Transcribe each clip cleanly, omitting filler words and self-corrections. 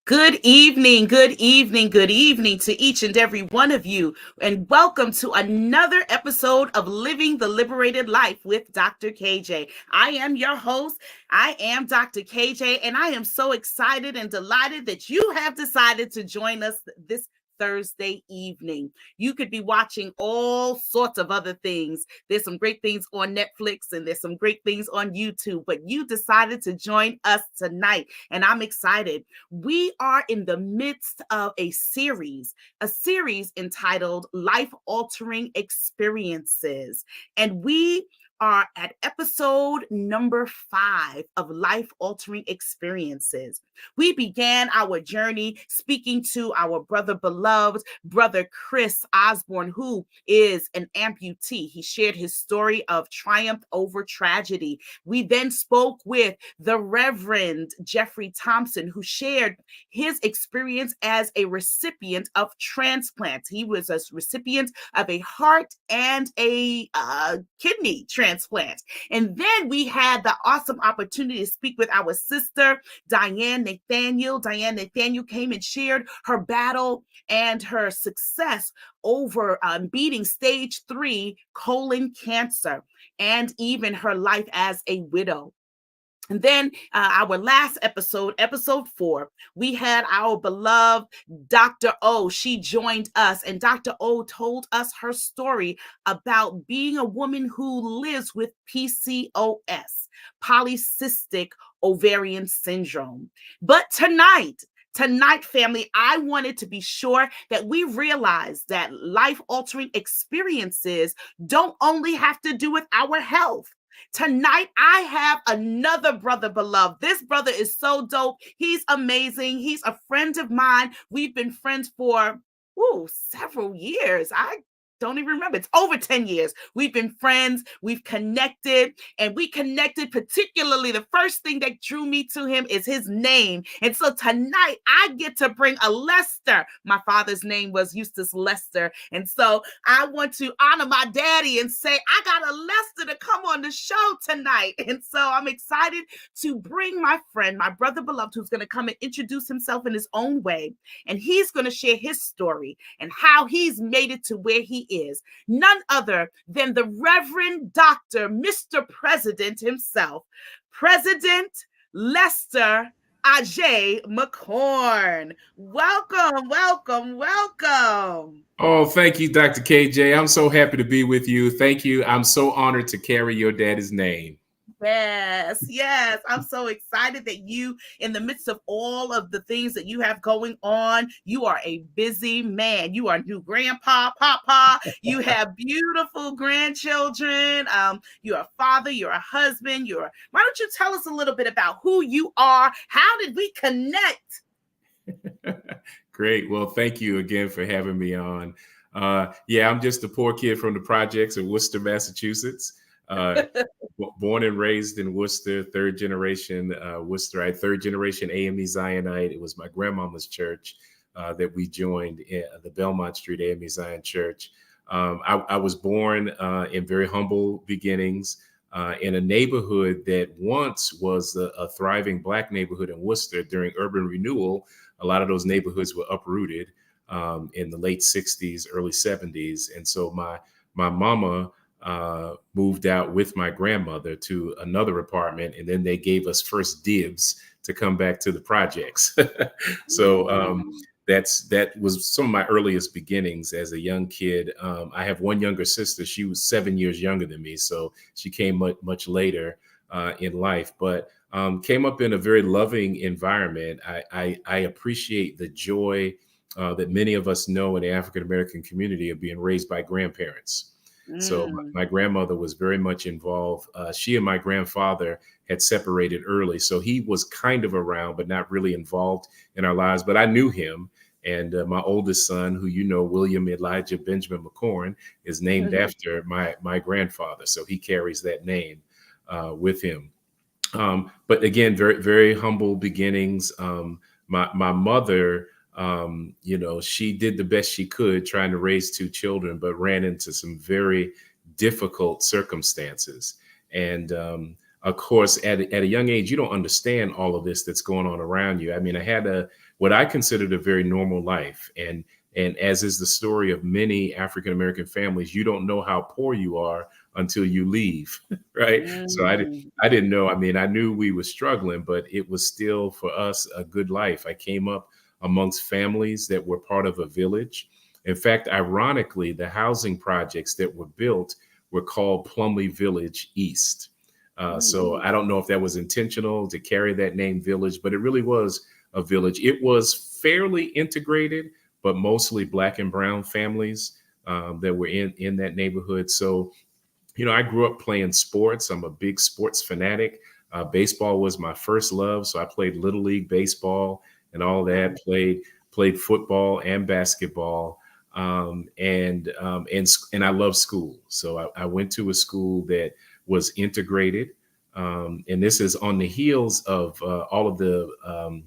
Good evening, good evening, good evening to each and every one of you, and welcome to another episode of Living the Liberated Life with Dr. KJ. I am your host. I am Dr. KJ, and I am so excited and delighted that you have decided to join us this Thursday evening. You could be watching all sorts of other things. There's some great things on Netflix and there's some great things on YouTube, but you decided to join us tonight, and I'm excited. We are in the midst of a series entitled Life Altering Experiences. And we are at episode number 5 of Life Altering Experiences. We began our journey speaking to our brother beloved, brother Chris Osborne, who is an amputee. He shared his story of triumph over tragedy. We then spoke with the Reverend Jeffrey Thompson, who shared his experience as a recipient of transplants. He was a recipient of a heart and a kidney transplant. And then we had the awesome opportunity to speak with our sister, Diane Nathaniel. Diane Nathaniel came and shared her battle and her success over beating stage 3 colon cancer, and even her life as a widow. And then our last episode, episode 4, we had our beloved Dr. O. She joined us, and Dr. O told us her story about being a woman who lives with PCOS, polycystic ovarian syndrome. But tonight, family, I wanted to be sure that we realize that life-altering experiences don't only have to do with our health. Tonight, I have another brother beloved. This brother is so dope. He's amazing. He's a friend of mine. We've been friends for several years. I don't even remember. It's over 10 years. We've been friends. We've connected, and we connected particularly. The first thing that drew me to him is his name. And so tonight I get to bring a Lester. My father's name was Eustace Lester. And so I want to honor my daddy and say, I got a Lester to come on the show tonight. And so I'm excited to bring my friend, my brother beloved, who's going to come and introduce himself in his own way. And he's going to share his story and how he's made it to where he is. None other than the Reverend Dr. Mr. President himself, President Lester Ajay McCorn. Welcome, welcome, welcome. Oh, thank you, Dr. KJ. I'm so happy to be with you. Thank you. I'm so honored to carry your daddy's name. Yes, yes. I'm so excited that you, in the midst of all of the things that you have going on, you are a busy man. You are new grandpa, papa. You have beautiful grandchildren. You're a father. You're a husband. Why don't you tell us a little bit about who you are? How did we connect? Great. Well, thank you again for having me on. Yeah, I'm just a poor kid from the projects of Worcester, Massachusetts. Uh, Born and raised in Worcester, third generation Worcester. I third generation AME Zionite. It was my grandmama's church that we joined, the Belmont Street AME Zion Church. I was born in very humble beginnings in a neighborhood that once was a thriving Black neighborhood in Worcester. During urban renewal, a lot of those neighborhoods were uprooted in the late 60s, early 70s. And so my mama moved out with my grandmother to another apartment, and then they gave us first dibs to come back to the projects. So that was some of my earliest beginnings as a young kid. I have one younger sister. She was 7 years younger than me, so she came much later in life, but came up in a very loving environment. I appreciate the joy that many of us know in the African American community of being raised by grandparents. So my grandmother was very much involved. She and my grandfather had separated early, so he was kind of around, but not really involved in our lives. But I knew him. And my oldest son, who you know, William Elijah Benjamin McCorn, is named after my grandfather. So he carries that name with him. But again, very, very humble beginnings. My mother, she did the best she could trying to raise 2 children, but ran into some very difficult circumstances. And of course, at a young age, you don't understand all of this that's going on around you. I mean, I had what I considered a very normal life. And as is the story of many African American families, you don't know how poor you are until you leave, right? So Mm. I didn't know. I mean, I knew we were struggling, but it was still for us a good life. I came up amongst families that were part of a village. In fact, ironically, the housing projects that were built were called Plumley Village East. So Mm. I don't know if that was intentional to carry that name village, but it really was a village. It was fairly integrated, but mostly Black and brown families that were in that neighborhood. So I grew up playing sports. I'm a big sports fanatic. Baseball was my first love, so I played little league baseball and all that. Played football and basketball, and I love school. So I went to a school that was integrated, and this is on the heels of all of the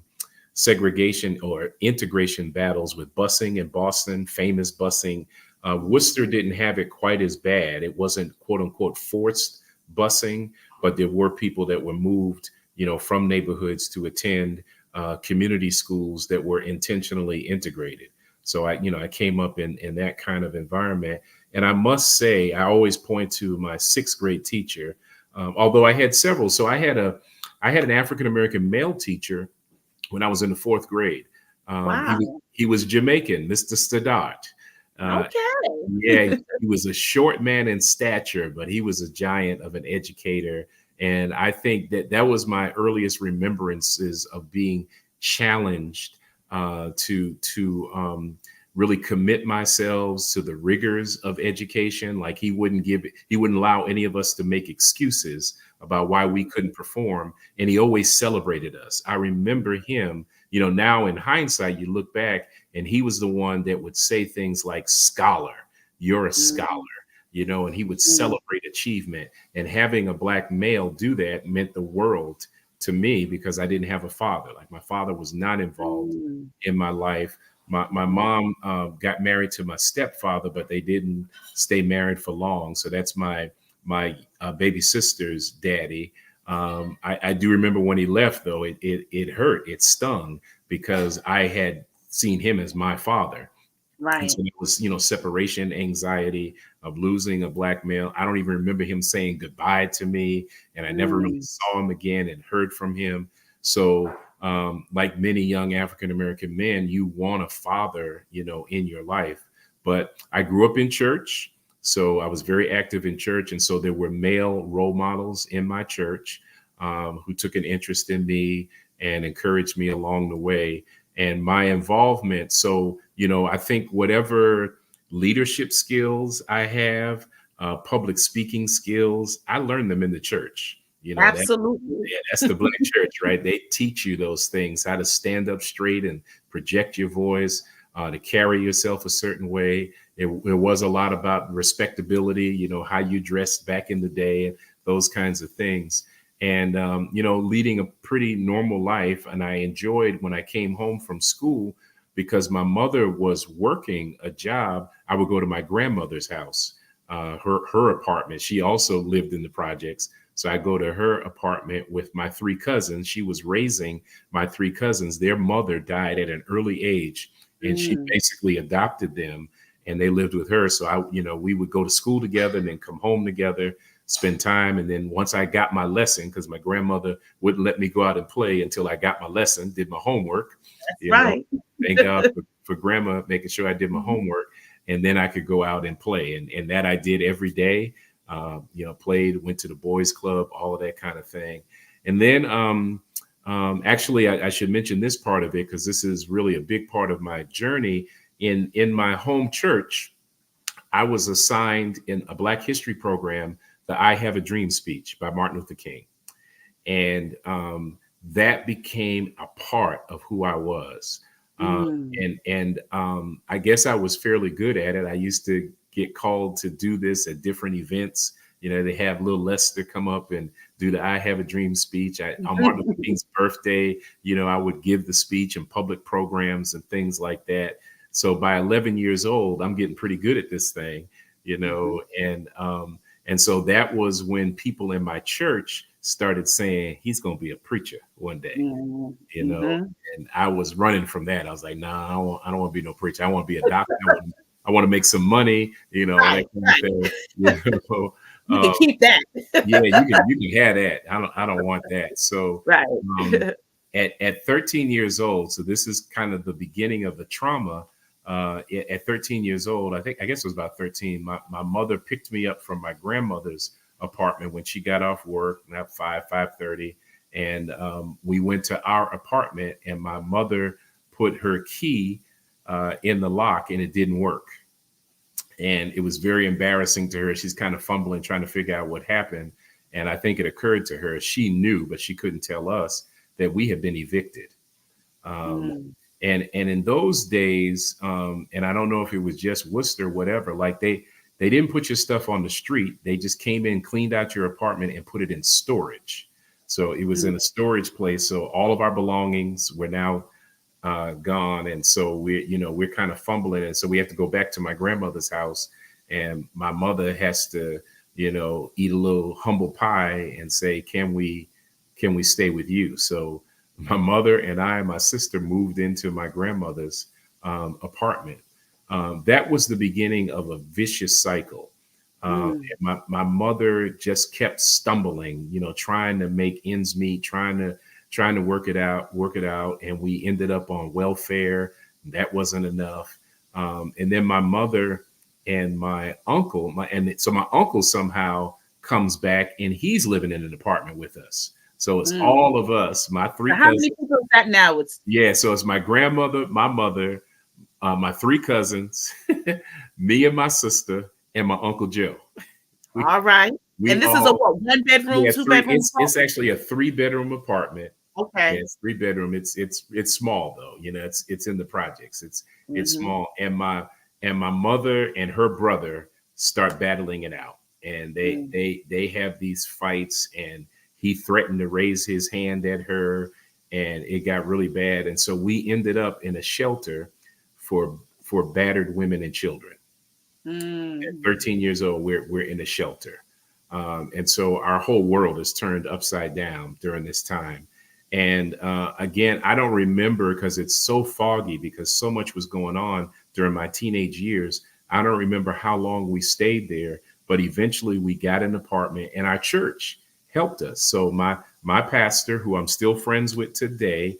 segregation or integration battles with busing in Boston, famous busing. Worcester didn't have it quite as bad. It wasn't quote unquote forced busing, but there were people that were moved, from neighborhoods to attend community schools that were intentionally integrated. So I came up in that kind of environment, and I must say, I always point to my sixth grade teacher, although I had several. So I had an African American male teacher when I was in the fourth grade. Wow. He was Jamaican, Mr. Stadat. Uh, Okay. yeah, he was a short man in stature, but he was a giant of an educator. And I think that was my earliest remembrances of being challenged to really commit myself to the rigors of education. Like he wouldn't allow any of us to make excuses about why we couldn't perform, and he always celebrated us. I remember him. Now in hindsight, you look back, and he was the one that would say things like, "Scholar, you're a scholar," Mm. and he would Mm. celebrate achievement. And having a Black male do that meant the world to me because I didn't have a father. Like my father was not involved Mm. in my life. My Mm. mom got married to my stepfather, but they didn't stay married for long. So that's my baby sister's daddy. I do remember when he left, though, it hurt, it stung because I had seen him as my father. And Right. so it was, separation anxiety of losing a Black male. I don't even remember him saying goodbye to me, and I never really Mm. saw him again and heard from him. So, like many young African American men, you want a father, in your life. But I grew up in church, so I was very active in church, and so there were male role models in my church who took an interest in me and encouraged me along the way. And my involvement, so I think whatever leadership skills I have, public speaking skills, I learned them in the church. Absolutely. That's the Black church, right? They teach you those things, how to stand up straight and project your voice, to carry yourself a certain way. It was a lot about respectability, how you dressed back in the day, those kinds of things. And, leading a pretty normal life. And I enjoyed when I came home from school because my mother was working a job. I would go to my grandmother's house, her apartment. She also lived in the projects. So I go to her apartment with my three cousins. She was raising my three cousins. Their mother died at an early age, and she Mm. basically adopted them, and they lived with her. So we would go to school together and then come home together, spend time. And then once I got my lesson, because my grandmother wouldn't let me go out and play until I got my lesson, did my homework, That's you know, right. thank God for grandma making sure I did my Mhm. homework, and then I could go out and play. And that I did every day. Played, went to the boys club, all of that kind of thing. And then actually, I should mention this part of it because this is really a big part of my journey. In my home church, I was assigned in a Black History program the "I Have a Dream" speech by Martin Luther King, and that became a part of who I was. Uh, Mm. and I guess I was fairly good at it. I used to get called to do this at different events. They have little Lester come up and do the "I Have a Dream" speech. On Martin Luther King's birthday, I would give the speech in public programs and things like that. So by 11 years old, I'm getting pretty good at this thing, Mhm. and so that was when people in my church started saying he's going to be a preacher one day, you know. Mm-hmm. And I was running from that. I was like, nah, I don't want to be no preacher. I want to be a doctor. I want to make some money, you know, that Right, kind of right. thing. You know, You can keep that. yeah, you can have that. I don't want that. So Right. um, at 13 years old, so this is kind of the beginning of the trauma. At 13 years old, I guess it was about 13. My mother picked me up from my grandmother's apartment when she got off work at 5:30, and we went to our apartment. And my mother put her key in the lock, and it didn't work. And it was very embarrassing to her. She's kind of fumbling, trying to figure out what happened. And I think it occurred to her, she knew, but she couldn't tell us that we had been evicted. Um, Mm, and in those days, and I don't know if it was just Worcester, whatever, like they didn't put your stuff on the street. They just came in, cleaned out your apartment, and put it in storage. So it was mm, in a storage place. So all of our belongings were now gone, and so we're kind of fumbling, and so we have to go back to my grandmother's house, and my mother has to eat a little humble pie and say, can we stay with you? So my mother and my sister moved into my grandmother's apartment. That was the beginning of a vicious cycle. mm, My mother just kept stumbling, trying to make ends meet, trying to work it out, and we ended up on welfare. That wasn't enough. And then my mother and my uncle, so my uncle somehow comes back, and he's living in an apartment with us. So it's mm. all of us, my So three how many cousins. people is that now? It's Yeah, so it's my grandmother, my mother, my three cousins, me and my sister, and my Uncle Joe. We all right. we And this is a all what? One bedroom, yeah, two three. bedroom It's apartment? actually a 3-bedroom apartment. Yeah, Okay. it's 3 bedroom. It's small though. It's in the projects. It's Mm-hmm. small. And my mother and her brother start battling it out, and Mm, they have these fights, and he threatened to raise his hand at her, and it got really bad. And so we ended up in a shelter for battered women and children. At mm, 13 years old, we're in a shelter. And so our whole world is turned upside down during this time. And again, I don't remember because it's so foggy, because so much was going on during my teenage years. I don't remember how long we stayed there, but eventually we got an apartment, and our church helped us. So my pastor, who I'm still friends with today,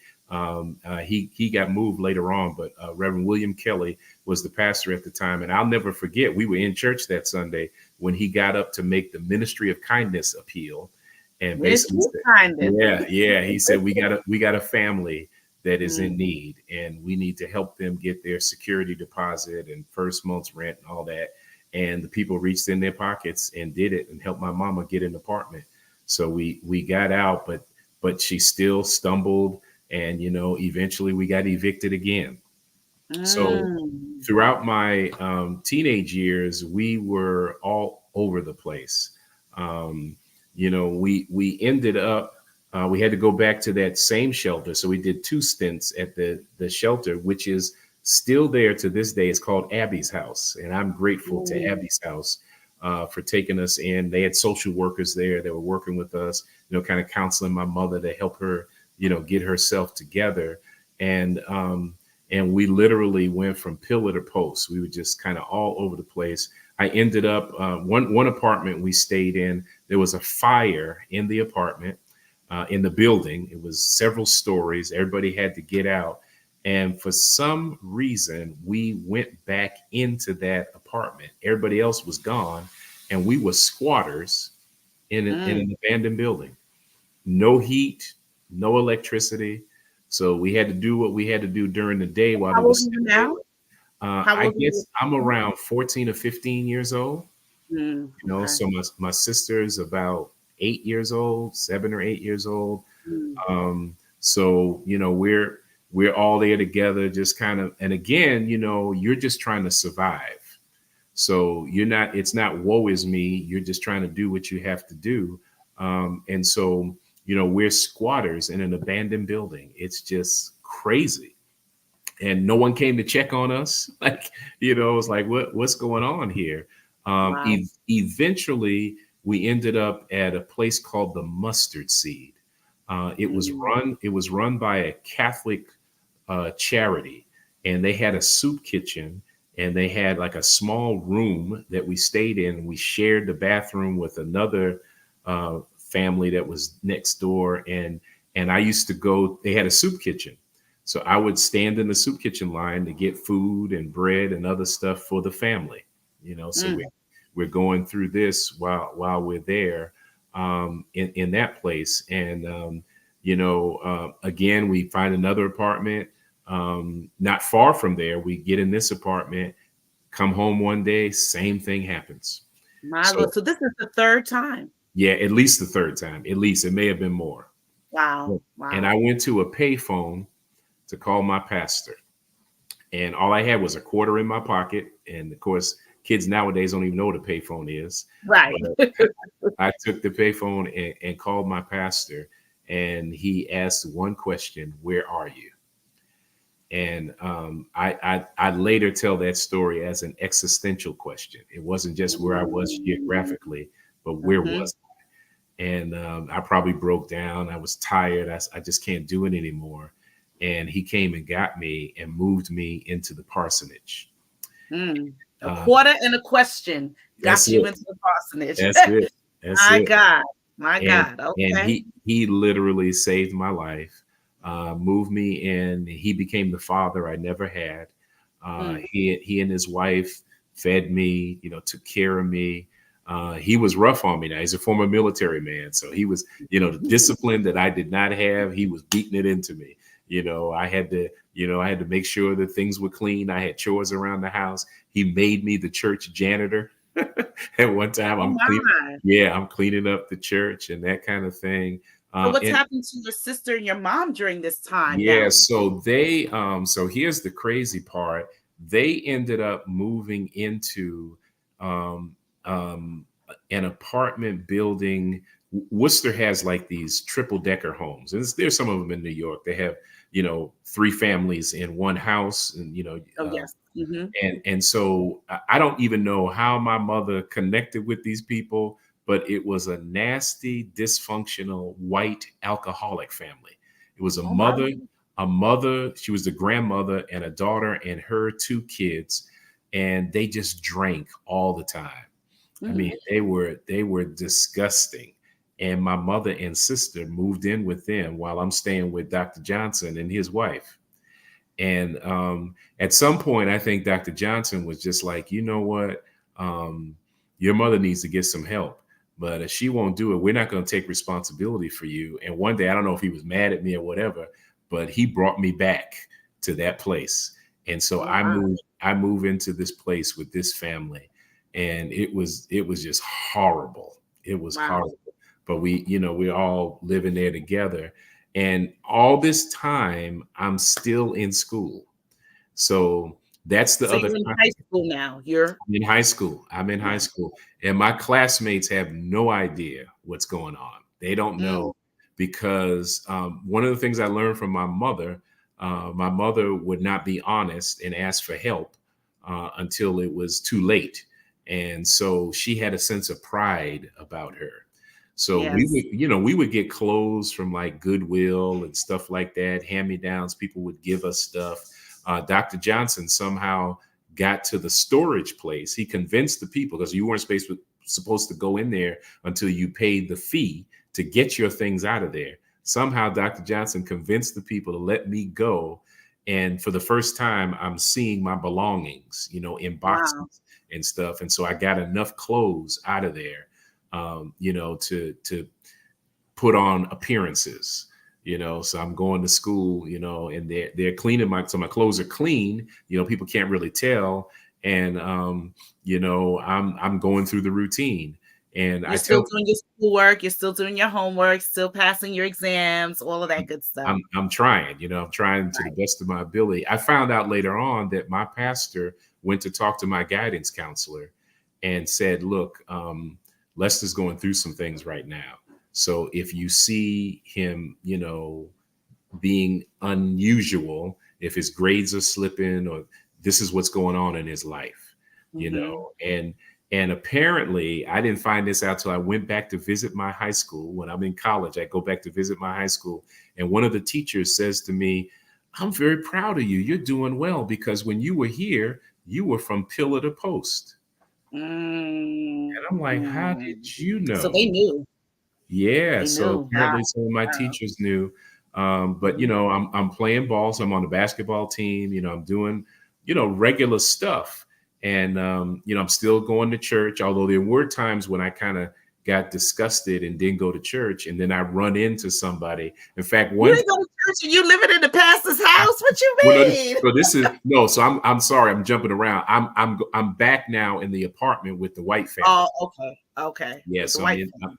he got moved later on, but Reverend William Kelly was the pastor at the time. And I'll never forget, we were in church that Sunday when he got up to make the ministry of kindness appeal, and ministry basically of said, kindness. yeah, he said, we got a family that is in Mm, need, and we need to help them get their security deposit and first month's rent and all that. And the people reached in their pockets and did it and helped my mama get an apartment. So we got out, but she still stumbled, and eventually we got evicted again. So mm, throughout my teenage years, we were all over the place. Um, we ended up, we had to go back to that same shelter. So we did 2 stints at the shelter, which is still there to this day. It's called Abby's House, and I'm grateful to mm, Abby's House for taking us in. They had social workers there that were working with us, kind of counseling my mother to help her, get herself together. And and we literally went from pillar to post. We were just kind of all over the place. I ended up one apartment we stayed in. There was a fire in the apartment, in the building. It was several stories. Everybody had to get out, and for some reason, we went back into that apartment. Everybody else was gone, and we were squatters in mm. an abandoned building. No heat, no electricity. So we had to do what we had to do during the day while How it old was are you still now? daylight. How I old are you? guess I'm around 14 or 15 years old. Okay. So my sister's about 8 years old, 7 or 8 years old. Mm, So we're all there together, just kind of. And again, you're just trying to survive. So it's not woe is me. You're just trying to do what you have to do. And so, we're squatters in an abandoned building. It's just crazy. And no one came to check on us. Like, it's like, what's going on here? wow. Eventually we ended up at a place called the Mustard Seed. Mm. It was run by a Catholic charity, and they had a soup kitchen, and they had like a small room that we stayed in. We shared the bathroom with another family that was next door, and I used to go. They had a soup kitchen, so I would stand in the soup kitchen line to get food and bread and other stuff for the family. So Mm. we're going through this while we're there in that place, and again, we find another apartment not far from there. We get in this apartment, come home one day, same thing happens. My So Lord. So this is the third time. yeah, at least the third time. At least it may have been more. Wow. And Wow. I went to a payphone to call my pastor, and all I had was a quarter in my pocket. And of course, kids nowadays don't even know what a payphone is. Right. But I took the payphone and called my pastor, and he asked one question: "Where are you?" And I later tell that story as an existential question. It wasn't just where I was geographically, but where Mm-hmm. was I? And I probably broke down. I was tired. I just can't do it anymore. And he came and got me and moved me into the parsonage. Mm. A Uh, quarter and a question that's got you it. into the parsonage. That's it. That's My it. God. My and God. and Okay. he literally saved my life, moved me in. He became the father I never had. Mm. He and his wife fed me, took care of me. He was rough on me. Now he's a former military man, so he was, the discipline that I did not have. He was beating it into me. I had to make sure that things were clean. I had chores around the house. He made me the church janitor. At one time, Oh I'm clean. my. Yeah, I'm cleaning up the church and that kind of thing. So what's And happened to your sister and your mom during this time yeah, now? so here's the crazy part. They ended up moving into um, um, an apartment building. Worcester has like these triple decker homes. There's some of them in New York. They have, three families in one house, and Oh yes. Mm-hmm. and so I don't even know how my mother connected with these people, but it was a nasty, dysfunctional white alcoholic family. It was a Oh my. mother, a mother. She was the grandmother and a daughter and her two kids, and they just drank all the time. I Mm. mean, they were disgusting. And my mother and sister moved in with them while I'm staying with Dr. Johnson and his wife. And at some point, I think Dr. Johnson was just like, you know what? Um, your mother needs to get some help. But if she won't do it, we're not going to take responsibility for you. And one day, I don't know if he was mad at me or whatever, but he brought me back to that place. And so Oh wow. I moved into this place with this family, and it was just horrible. It was Wow. horrible. But we're all living there together. And all this time, I'm still in school. So that's the So other you're in time. high school now. You're I'm in high school. I'm in high yeah. school. And my classmates have no idea what's going on. They don't Mm. know because one of the things I learned from my mother would not be honest and ask for help until it was too late. And so she had a sense of pride about her. So Yes. we would get clothes from like Goodwill and stuff like that, hand-me-downs. People would give us stuff. Dr. Johnson somehow got to the storage place. He convinced the people, because you weren't supposed to go in there until you paid the fee to get your things out of there. Somehow Dr. Johnson convinced the people to let me go. And for the first time, I'm seeing my belongings, in Wow. boxes and stuff. And so I got enough clothes out of there, to put on appearances. So I'm going to school, and they're cleaning my clothes are clean. People can't really tell. And I'm going through the routine. And You're I still tell doing your schoolwork, you're still doing your homework, still passing your exams, all of that good stuff. I'm trying, I'm trying to the Right. best of my ability. I found out later on that my pastor went to talk to my guidance counselor and said, look, Lester's going through some things right now. So if you see him, being unusual, if his grades are slipping, or this is what's going on in his life, Mm-hmm. and And apparently, I didn't find this out till I went back to visit my high school. When I'm in college, I go back to visit my high school. And one of the teachers says to me, I'm very proud of you. You're doing well because when you were here, you were from pillar to post. And I'm like, how did Mm. you So know? they knew. Yeah, They so knew. Wow. apparently some of my Wow. teachers knew. But Mhm. I'm playing ball, so I'm on the basketball team. I'm doing regular stuff, and I'm still going to church. Although there were times when I kind of got disgusted and didn't go to church, and then I run into somebody. In fact, You one ain't go to church and you living in the pastor's house? What you well, no, mean? so this is no. So I'm sorry. I'm jumping around. I'm back now in the apartment with the white family. Oh, okay. Okay. Yeah, With the so white family.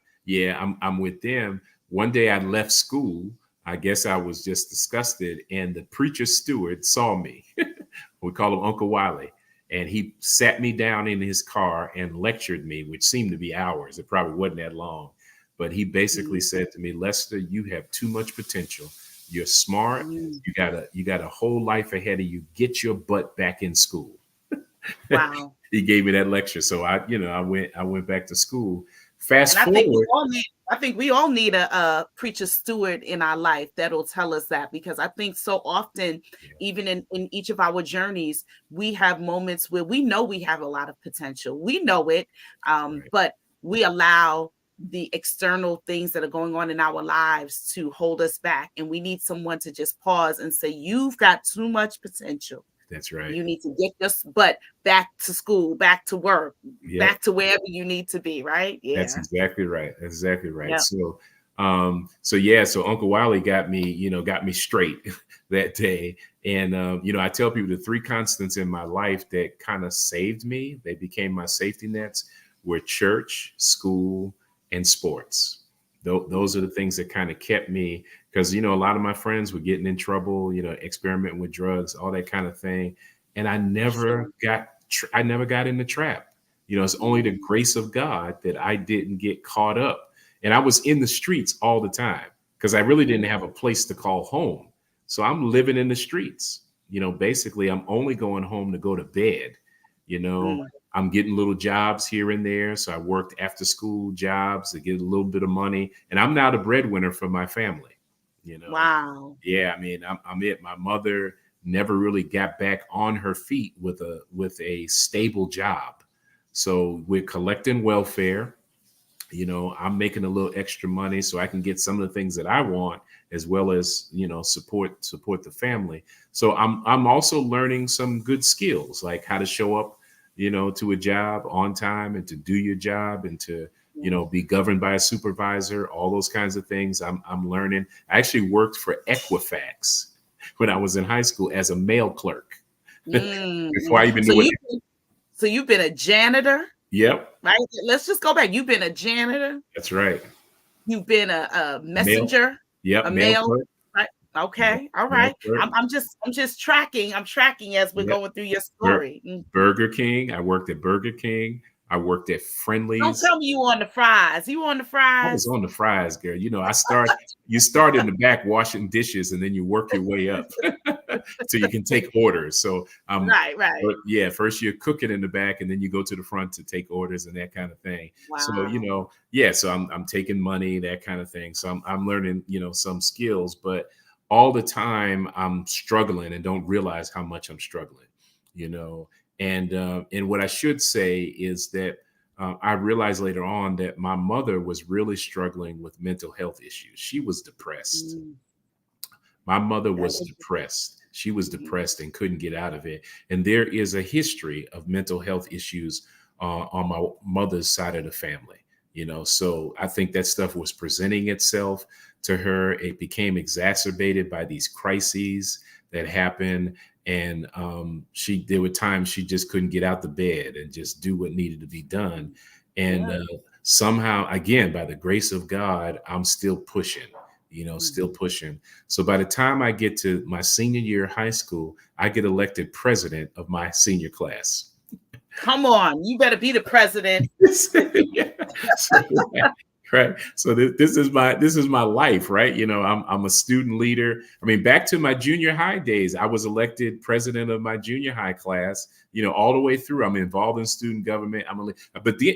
I'm with them. One day I left school. I guess I was just disgusted, and the preacher steward saw me. We call him Uncle Wiley, and he sat me down in his car and lectured me, which seemed to be hours. It probably wasn't that long, but he basically Mm, said to me, "Lester, you have too much potential. You're smart. mm. You got a whole life ahead of you. Get your butt back in school." Wow. He gave me that lecture, so I went back to school. And Fast forward. I think we all need a preacher steward in our life that'll tell us that, because I think so often, Yeah, even in each of our journeys, we have moments where we know we have a lot of potential. We know it, right. but we allow the external things that are going on in our lives to hold us back. And we need someone to just pause and say, you've got too much potential. That's right. You need to get your butt back to school, back to work, Yep. back to wherever you need to be, right? That's Yeah. exactly right. That's exactly right. Yeah. So Uncle Wiley got me straight that day. And I tell people the three constants in my life that kind of saved me, they became my safety nets, were church, school, and sports. Those are the things that kind of kept me, because a lot of my friends were getting in trouble, experimenting with drugs, all that kind of thing. And Sure. I never got in the trap. It's only the Mm, grace of God that I didn't get caught up. And I was in the streets all the time because I really didn't mm, have a place to call home. So I'm living in the streets. Basically, I'm only going home to go to bed. You know, mm. I'm getting little jobs here and there. So I worked after school jobs to get a little bit of money. And I'm now the breadwinner for my family. You know, Wow. yeah, I mean, I'm it. My mother never really got back on her feet with a stable job. So we're collecting welfare. I'm making a little extra money so I can get some of the things that I want, as well as support the family. So I'm also learning some good skills, like how to show up, to a job on time and to do your job, and to Mm, be governed by a supervisor. All those kinds of things I'm learning. I actually worked for Equifax when I was in high school as a mail clerk mm, before mm. I even knew what. So you've been a janitor, Yep, right? Let's just go back. You've been a janitor. that's right. You've been a Mail. messenger, Yep, a mail mail, clerk. right? Yep, Okay, all mail right. clerk. I'm just tracking. I'm tracking as we're Yep. going through your Bur- story. Mhm. Burger King. I worked at Burger King. I worked at Don't Friendly's. tell me you on the fries. You on the I was fries? on the fries, girl. You start in the back washing dishes, and then you work your way up so you can take orders. So Right, right. but yeah, first you're cooking in the back, and then you go to the front to take orders and that kind of thing. So Wow. yeah, so I'm taking money, that kind of thing. So I'm learning some skills, but all the time I'm struggling and don't realize how much I'm struggling. You know, and what I should say is that I realized later on that my mother was really struggling with mental health issues. She was depressed. Mm, My mother that was is, depressed. She was mhm. depressed and couldn't get out of it. And there is a history of mental health issues on my mother's side of the family. So I think that stuff was presenting itself to her. It became exacerbated by these crises that happened. And there were times she just couldn't get out the bed and just do what needed to be done. And Yeah. somehow, again, by the grace of God, I'm still pushing, Mm. still pushing. So by the time I get to my senior year of high school, I get elected president of my senior class. Come on, you better be the president. Yeah. So, Right. So this is my life, right? I'm a student leader. I mean, back to my junior high days, I was elected president of my junior high class. All the way through. I'm involved in student government.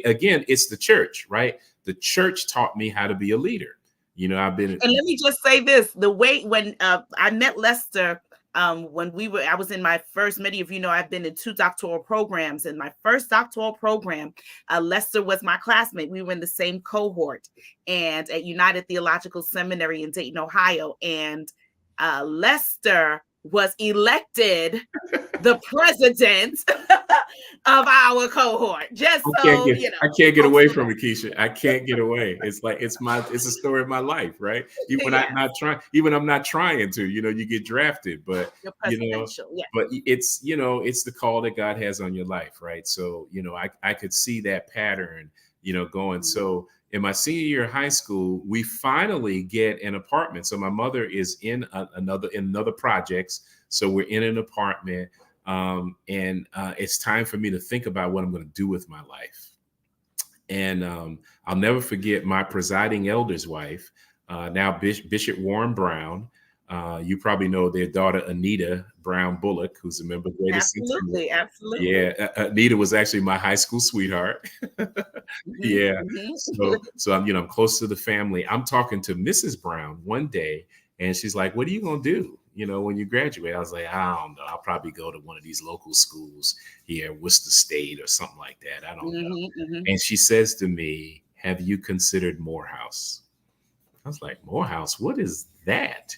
Again, it's the church, right? The church taught me how to be a leader. I've been. And let me just say this: the way when I met Lester, when I was in my first. Many of you know I've been in 2 doctoral programs. In my first doctoral program, Lester was my classmate. We were in the same cohort, and at United Theological Seminary in Dayton, Ohio. And Lester was elected the president of our cohort. Just so you know, I can't get folks away know. from it, Keisha. I can't get away. It's like it's a story of my life, right? Even when Yeah, I'm not trying to, you get drafted, but the you know, presidential. Yeah. but it's the call that God has on your life, right? So, I could see that pattern, going. So in my senior year of high school, we finally get an apartment. So my mother is in another projects. So we're in an apartment. And it's time for me to think about what I'm going to do with my life. And I'll never forget my presiding elder's wife, now Bishop Warren Brown. You probably know their daughter, Anita Brown Bullock, who's a member of Greater Cincinnati. Absolutely, absolutely. Yeah, Anita was actually my high school sweetheart. Mhm, Yeah. mhm. So I'm close to the family. I'm talking to Mrs. Brown one day, and she's like, "What are you gonna do? When you graduate?" I was like, "I don't know. I'll probably go to one of these local schools here, Worcester State or something like that. I don't know." Mhm, mhm. And she says to me, "Have you considered Morehouse?" I was like, "Morehouse? What is that?"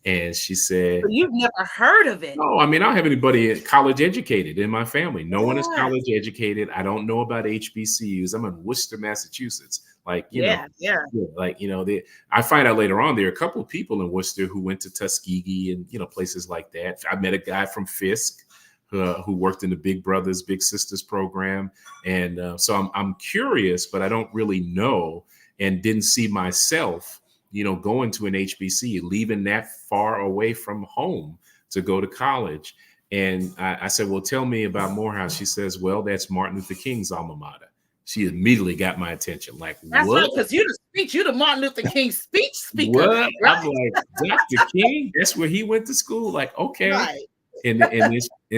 And she So said, you've never heard of it? "No, I mean, I don't have anybody college educated in my family. No one is Yes. college educated. I don't know about HBCUs. I'm in Worcester, Massachusetts. Like, Yeah, yeah. yeah, like, I find out later on there are a couple of people in Worcester who went to Tuskegee and, places like that. I met a guy from Fisk who worked in the Big Brothers, Big Sisters program. And so I'm curious, but I don't really know and didn't see myself, going to an HBCU, leaving that far away from home to go to college. And I said, "Well, tell me about Morehouse." She says, "Well, that's Martin Luther King's alma mater." She immediately got my attention. Like, That's what? right, because you the Martin Luther King speech speaker, What? right? I'm like, Dr. King? That's where he went to school? Like, okay. Right. And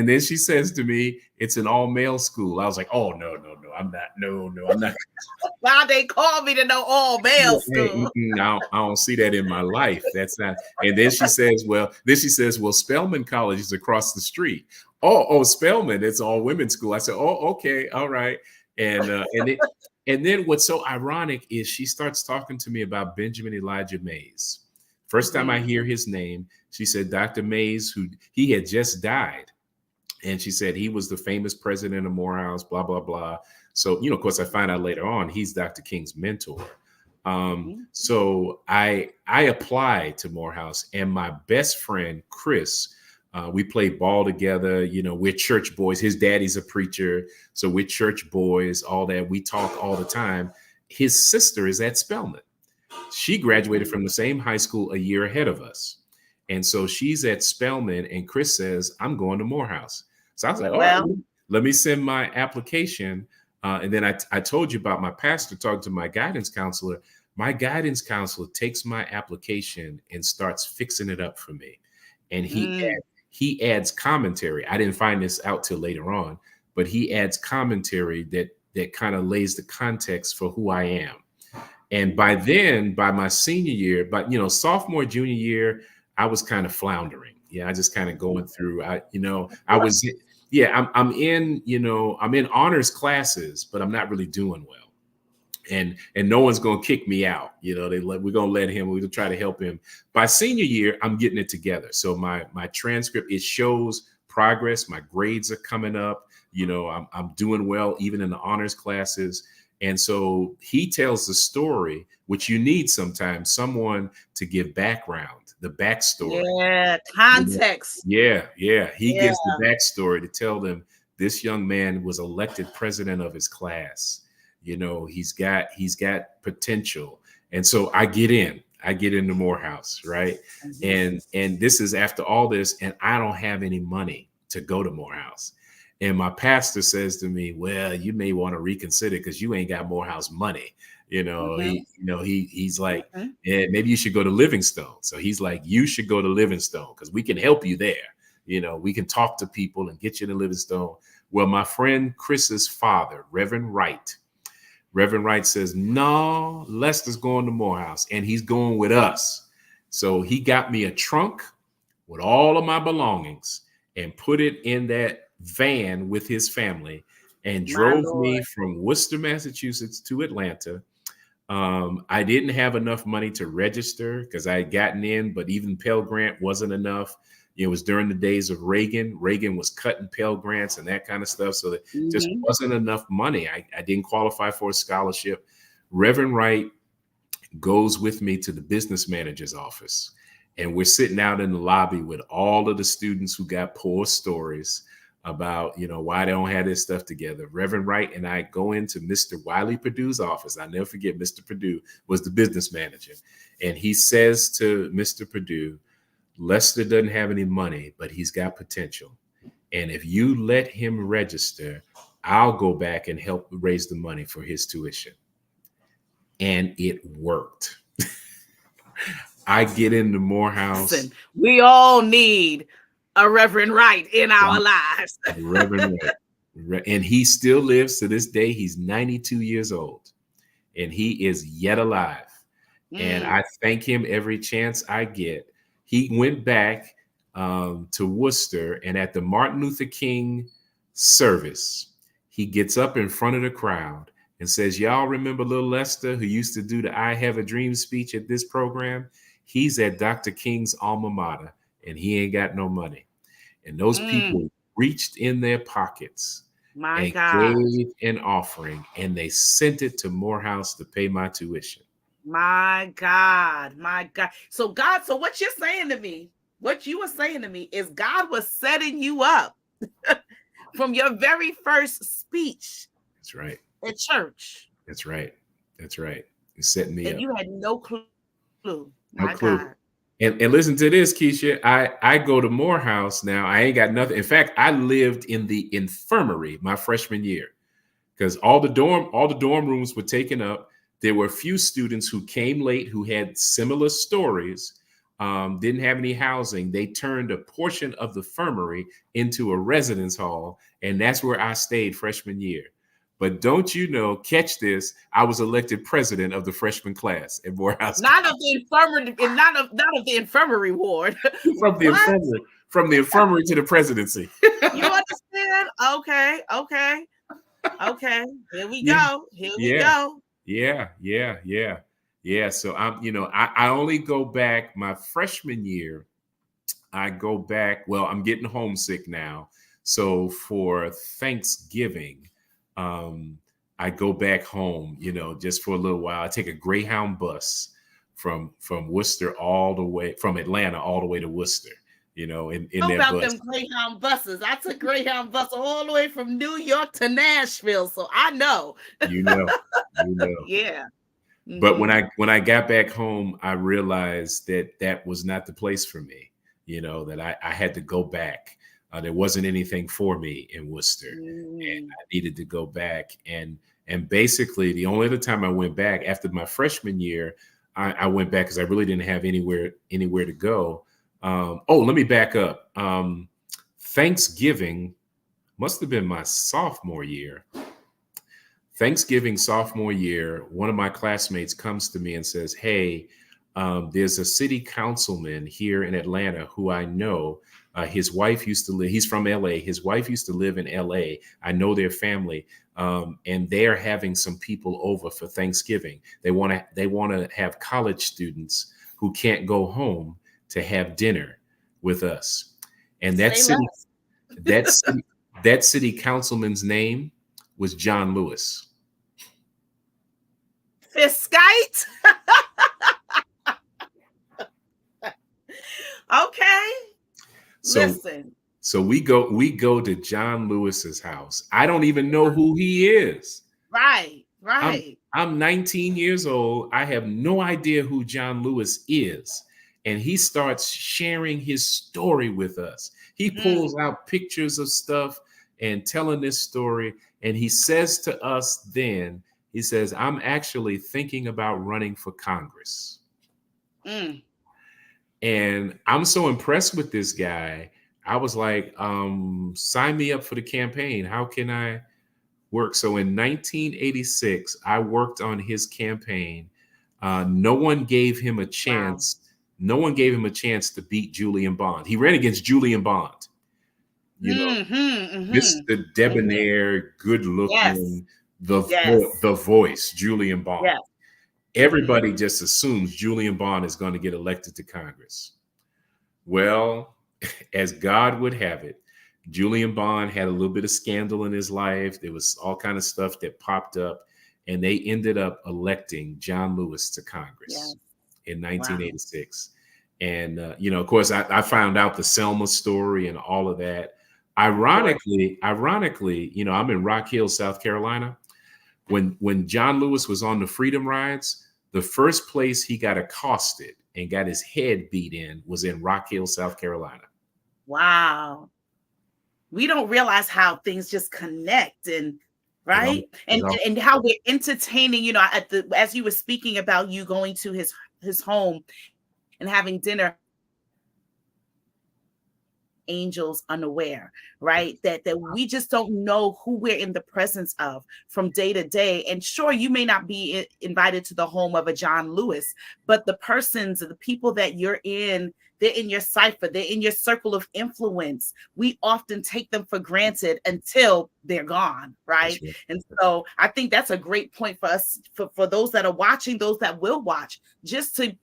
then she says to me, "It's an all male school." I was like, "Oh, no, no, no, I'm not. No, no, I'm not." Why they call me to know all male Hey, school? I don't see that in my life. That's not. And then she says, "Well, Spelman College is across the street." Oh, Spelman, it's all women's school. I said, "Oh, okay, all right." And then what's so ironic is she starts talking to me about Benjamin Elijah Mays. First time I Mhm. hear his name, she said, "Dr. Mays, who he had just died." And she said he was the famous president of Morehouse, blah, blah, blah. So, of course, I find out later on he's Dr. King's mentor. Mhm. So I applied to Morehouse, and my best friend, Chris, we played ball together. We're church boys. His daddy's a preacher. So we're church boys, all that. We talk all the time. His sister is at Spelman. She graduated Mhm. from the same high school a year ahead of us. And so she's at Spelman, and Chris says, "I'm going to Morehouse." So I was like, "All right, Well, let me send my application." And then I told you about my pastor talking to my guidance counselor. My guidance counselor takes my application and starts fixing it up for me. And mm, he adds commentary. I didn't find this out till later on, but he adds commentary that kind of lays the context for who I am. And by mhm. then, by my senior year, but sophomore, junior year, I was kind of floundering. Yeah, I just kind of going through. I was, yeah, I'm in honors classes, but I'm not really doing well. And no one's gonna kick me out. We're gonna let him. We're gonna try to help him. By senior year, I'm getting it together. So my transcript, it shows progress. My grades are coming up. I'm doing well even in the honors classes. And so he tells the story, which you need sometimes someone to give background, the backstory. Yeah, You know, context. Yeah, yeah. He Yeah. gives the backstory to tell them this young man was elected president of his class. He's got potential. And so I get in. I get into Morehouse, right? Mhm. And this is after all this, and I don't have any money to go to Morehouse. And my pastor says to me, "Well, you may want to reconsider because you ain't got Morehouse money." He's like, Mm-hmm. yeah, maybe you should go to Livingstone. So he's like, you should go to Livingstone because we can help you there. We can talk to people and get you to Livingstone. Well, my friend Chris's father, Reverend Wright says, no, Lester's going to Morehouse and he's going with us. So he got me a trunk with all of my belongings and put it in that van with his family and My drove Lord. me from Worcester, Massachusetts to Atlanta. I didn't have enough money to register because I had gotten in, but even Pell Grant wasn't enough. It was during the days of Reagan. Reagan was cutting Pell Grants and that kind of stuff. So there just Mm-hmm. wasn't enough money. I didn't qualify for a scholarship. Reverend Wright goes with me to the business manager's office. And we're sitting out in the lobby with all of the students who got poor stories about, why they don't have this stuff together. Reverend Wright and I go into Mr. Wiley Purdue's office. I never forget, Mr. Purdue was the business manager. And he says to Mr. Purdue, Lester doesn't have any money, but he's got potential. And if you let him register, I'll go back and help raise the money for his tuition. And it worked. I get into Morehouse. Listen, we all need a Reverend Wright in our lives. Reverend Wright. And he still lives to this day. He's 92 years old and he is yet alive. And I thank him every chance I get. He went back to Worcester, and at the Martin Luther King service, he gets up in front of the crowd and says, y'all remember little Lester who used to do the I Have a Dream speech at this program? He's at Dr. King's alma mater and he ain't got no money. And those people reached in their pockets and gave an offering and they sent it to Morehouse to pay my tuition. My God. So what you're saying to me, what you were saying to me is God was setting you up from your very first speech. That's right. At church. That's right. He set me up. And you had no clue. No clue. God. And listen to this, Keisha. I go to Morehouse now. I ain't got nothing. In fact, I lived in the infirmary my freshman year because all the dorm rooms were taken up. There were a few students who came late who had similar stories, didn't have any housing. They turned a portion of the infirmary into a residence hall, and that's where I stayed freshman year. But don't you know, catch this, I was elected president of the freshman class at Morehouse. Not of the infirmary, not of the infirmary ward. From the infirmary to the presidency. You understand? Okay. Here we go. Yeah. So I only go back my freshman year. I'm getting homesick now. So for Thanksgiving, I go back home, just for a little while. I take a Greyhound bus from Worcester from Atlanta all the way to Worcester. In that about bus. Them Greyhound buses. I took Greyhound bus all the way from New York to Nashville, so I know. You know. Yeah. But when I got back home, I realized that was not the place for me. That I had to go back. There wasn't anything for me in Worcester, and I needed to go back. And basically, the only other time I went back after my freshman year, I went back because I really didn't have anywhere to go. Let me back up. Thanksgiving must have been my sophomore year. Thanksgiving sophomore year, one of my classmates comes to me and says, hey, there's a city councilman here in Atlanta who I know. His wife used to live, he's from LA. His wife used to live in LA. I know their family. And they're having some people over for Thanksgiving. They want to have college students who can't go home to have dinner with us. And that city councilman's name was John Lewis. Fiskite? Okay. Listen. So we go to John Lewis's house. I don't even know who he is. Right. I'm 19 years old. I have no idea who John Lewis is. And he starts sharing his story with us. He pulls out pictures of stuff and telling this story. And he says to us then, He says, I'm actually thinking about running for Congress. Mm. And I'm so impressed with this guy. I was like, sign me up for the campaign. How can I work? So in 1986, I worked on his campaign. No one gave him a Wow. chance. No one gave him a chance to beat Julian Bond. He ran against Julian Bond, you know, Mr. Hmm. Debonair, good Yes. looking, Yes. the voice, Julian Bond. Yes. Hmm. Everybody just assumes Julian Bond is going to get elected to Congress. Well, as God would have it, Julian Bond had a little bit of scandal in his life. There was all kind of stuff that popped up, and they ended up electing John Lewis to Congress Yes. in Wow. 1986. And of course, I found out the Selma story and all of that. Ironically, I'm in Rock Hill, South Carolina. When John Lewis was on the Freedom Rides, the first place he got accosted and got his head beat in was in Rock Hill, South Carolina. Wow. We don't realize how things just connect, and It all, right, it and all, and how we're entertaining. At the as you were speaking about you going to his home and having dinner, angels unaware, right? That we just don't know who we're in the presence of from day to day. And sure, you may not be invited to the home of a John Lewis, but the people that you're in, they're in your cipher, they're in your circle of influence. We often take them for granted until they're gone, right? right. And so I think that's a great point for us, for those that are watching, those that will watch, just to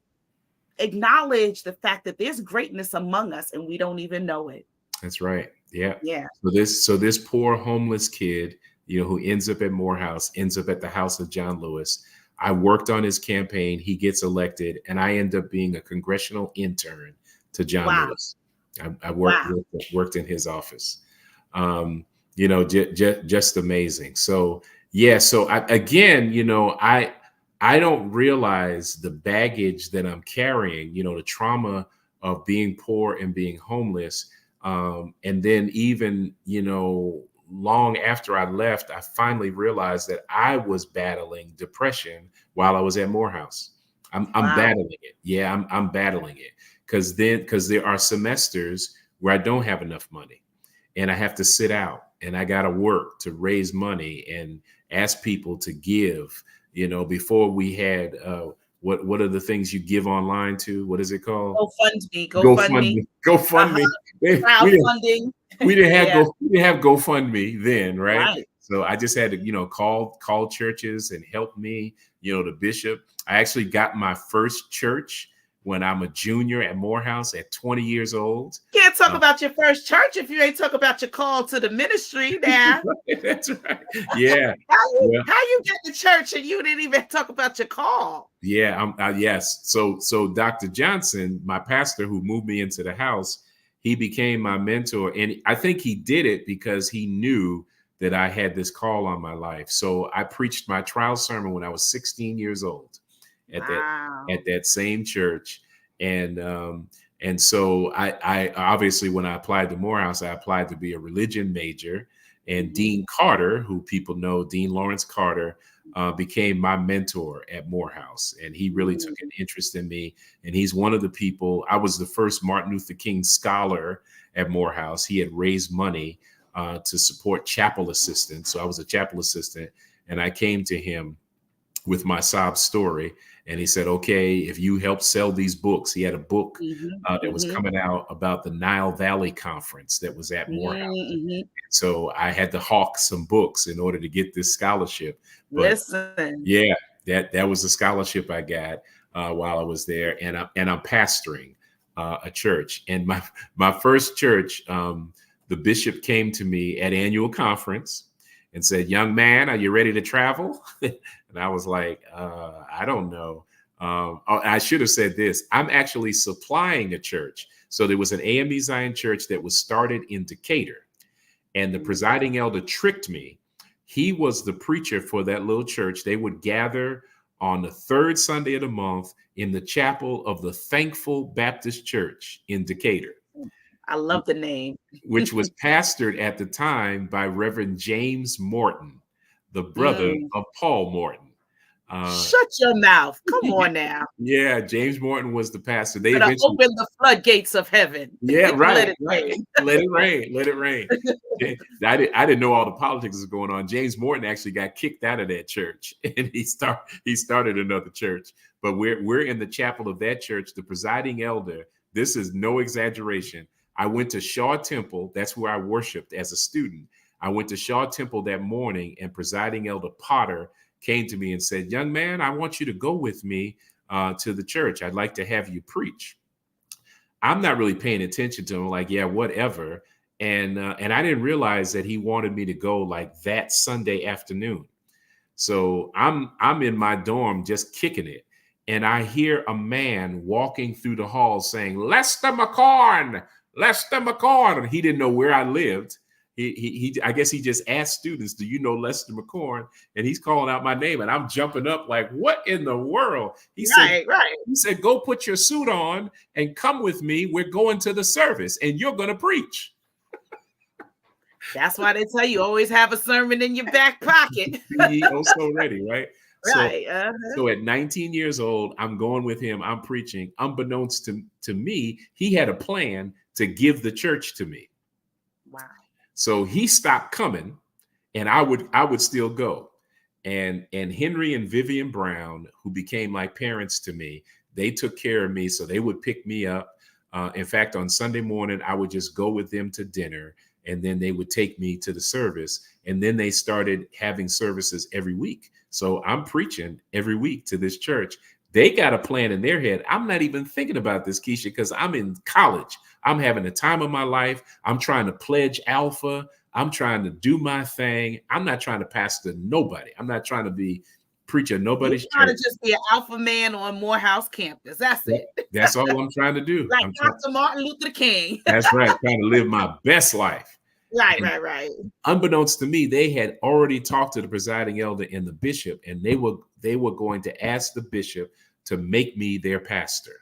acknowledge the fact that there's greatness among us and we don't even know it. That's right. Yeah. Yeah. So this poor homeless kid, who ends up at Morehouse, ends up at the house of John Lewis. I worked on his campaign. He gets elected, and I end up being a congressional intern to John Wow. Lewis. I Wow. worked in his office. Just amazing. So yeah. So I don't realize the baggage that I'm carrying. The trauma of being poor and being homeless. And then even, long after I left, I finally realized that I was battling depression while I was at Morehouse. I'm Wow. battling it. Yeah, I'm battling it because there are semesters where I don't have enough money and I have to sit out and I got to work to raise money and ask people to give. Before we had what are the things you give online to? What is it called? Go fund me. Go fund me. GoFundMe. GoFundMe. Crowdfunding. We didn't have Yeah. GoFundMe then, right? Right. So I just had to, call churches and help me, the bishop. I actually got my first church when I'm a junior at Morehouse at 20 years old. Can't talk about your first church if you ain't talk about your call to the ministry now. That's right. Yeah. How you get to church and you didn't even talk about your call? Yeah. Yes. So Dr. Johnson, my pastor who moved me into the house, he became my mentor. And I think he did it because he knew that I had this call on my life. So I preached my trial sermon when I was 16 years old at Wow. that same church. And so I obviously, when I applied to Morehouse, I applied to be a religion major. And Dean Carter, who people know, Dean Lawrence Carter, became my mentor at Morehouse. And he really took an interest in me. And he's one of the people, I was the first Martin Luther King scholar at Morehouse. He had raised money to support chapel assistants. So I was a chapel assistant. And I came to him with my sob story. And he said, okay, if you help sell these books, he had a book that was coming out about the Nile Valley Conference that was at Morehouse. So I had to hawk some books in order to get this scholarship. But Listen. yeah, that was the scholarship I got while I was there. And I'm pastoring a church. And my first church, the bishop came to me at annual conference and said, young man, are you ready to travel? And I was like, I don't know. I should have said this. I'm actually supplying a church. So there was an AME Zion church that was started in Decatur. And the presiding elder tricked me. He was the preacher for that little church. They would gather on the third Sunday of the month in the chapel of the Thankful Baptist Church in Decatur. I love the name. Which was pastored at the time by Reverend James Morton, the brother of Paul Morton. Shut your mouth. Come on now. Yeah, James Morton was the pastor. They Gotta eventually open the floodgates of heaven. Yeah, right. Let it Right. rain. Let it rain. Let it rain. I didn't know all the politics was going on. James Morton actually got kicked out of that church, and he started another church. But we're in the chapel of that church. The presiding elder. This is no exaggeration. I went to Shaw Temple. That's where I worshiped as a student. I went to Shaw Temple that morning, and presiding elder Potter came to me and said, "Young man, I want you to go with me to the church. I'd like to have you preach." I'm not really paying attention to him. Like, yeah, whatever. And I didn't realize that he wanted me to go like that Sunday afternoon. So I'm in my dorm just kicking it, and I hear a man walking through the hall saying, "Lester McCorn, Lester McCorn." He didn't know where I lived. He I guess he just asked students, "Do you know Lester McCorn?" And he's calling out my name, and I'm jumping up like, "What in the world?" He said, "Go put your suit on and come with me. We're going to the service, and you're going to preach." That's why they tell you always have a sermon in your back pocket. Be also ready, right? Right. So at 19 years old, I'm going with him. I'm preaching. Unbeknownst to me, he had a plan to give the church to me. Wow. So he stopped coming, and I would still go. And Henry and Vivian Brown, who became like parents to me, they took care of me. So they would pick me up. In fact, on Sunday morning, I would just go with them to dinner, and then they would take me to the service. And then they started having services every week. So I'm preaching every week to this church. They got a plan in their head. I'm not even thinking about this, Keisha, because I'm in college. I'm having the time of my life. I'm trying to pledge alpha. I'm trying to do my thing. I'm not trying to pastor nobody. I'm not trying to be preacher nobody's You're trying church. to just be an alpha man on Morehouse campus. That's it. That's all I'm trying to do. Like Dr. Martin Luther King. That's right. Trying to live my best life. Right. Unbeknownst to me, they had already talked to the presiding elder and the bishop, and they were going to ask the bishop to make me their pastor.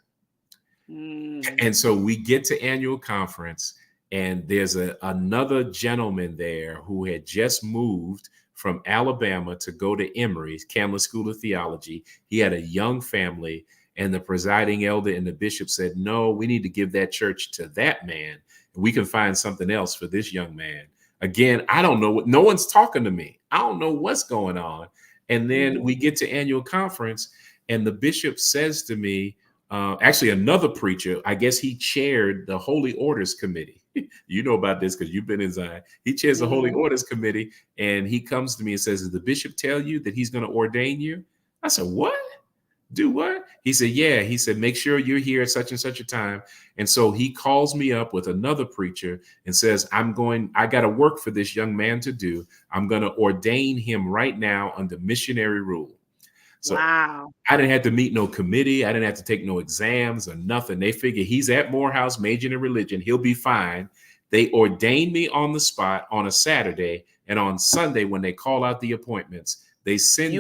And so we get to annual conference, and there's another gentleman there who had just moved from Alabama to go to Emory, Candler School of Theology. He had a young family, and the presiding elder and the bishop said, "No, we need to give that church to that man. We can find something else for this young man." Again, I don't know no one's talking to me. I don't know what's going on. And then we get to annual conference, and the bishop says to me, actually another preacher, I guess he chaired the Holy Orders Committee. You know about this because you've been in Zion. He chairs the Holy Orders Committee, and he comes to me and says, "Did the bishop tell you that he's going to ordain you?" I said, "What? Do what?" He said, "Yeah." He said, "Make sure you're here at such and such a time." And so he calls me up with another preacher and says, I got to work for this young man to do. I'm going to ordain him right now under missionary rule. So wow. I didn't have to meet no committee. I didn't have to take no exams or nothing. They figure he's at Morehouse majoring in religion. He'll be fine. They ordained me on the spot on a Saturday. And on Sunday, when they call out the appointments, they send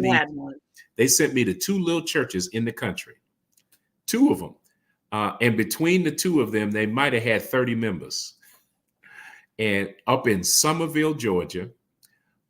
They sent me to 2 little churches in the country, 2 of them. And between the 2 of them, they might have had 30 members. And up in Summerville, Georgia,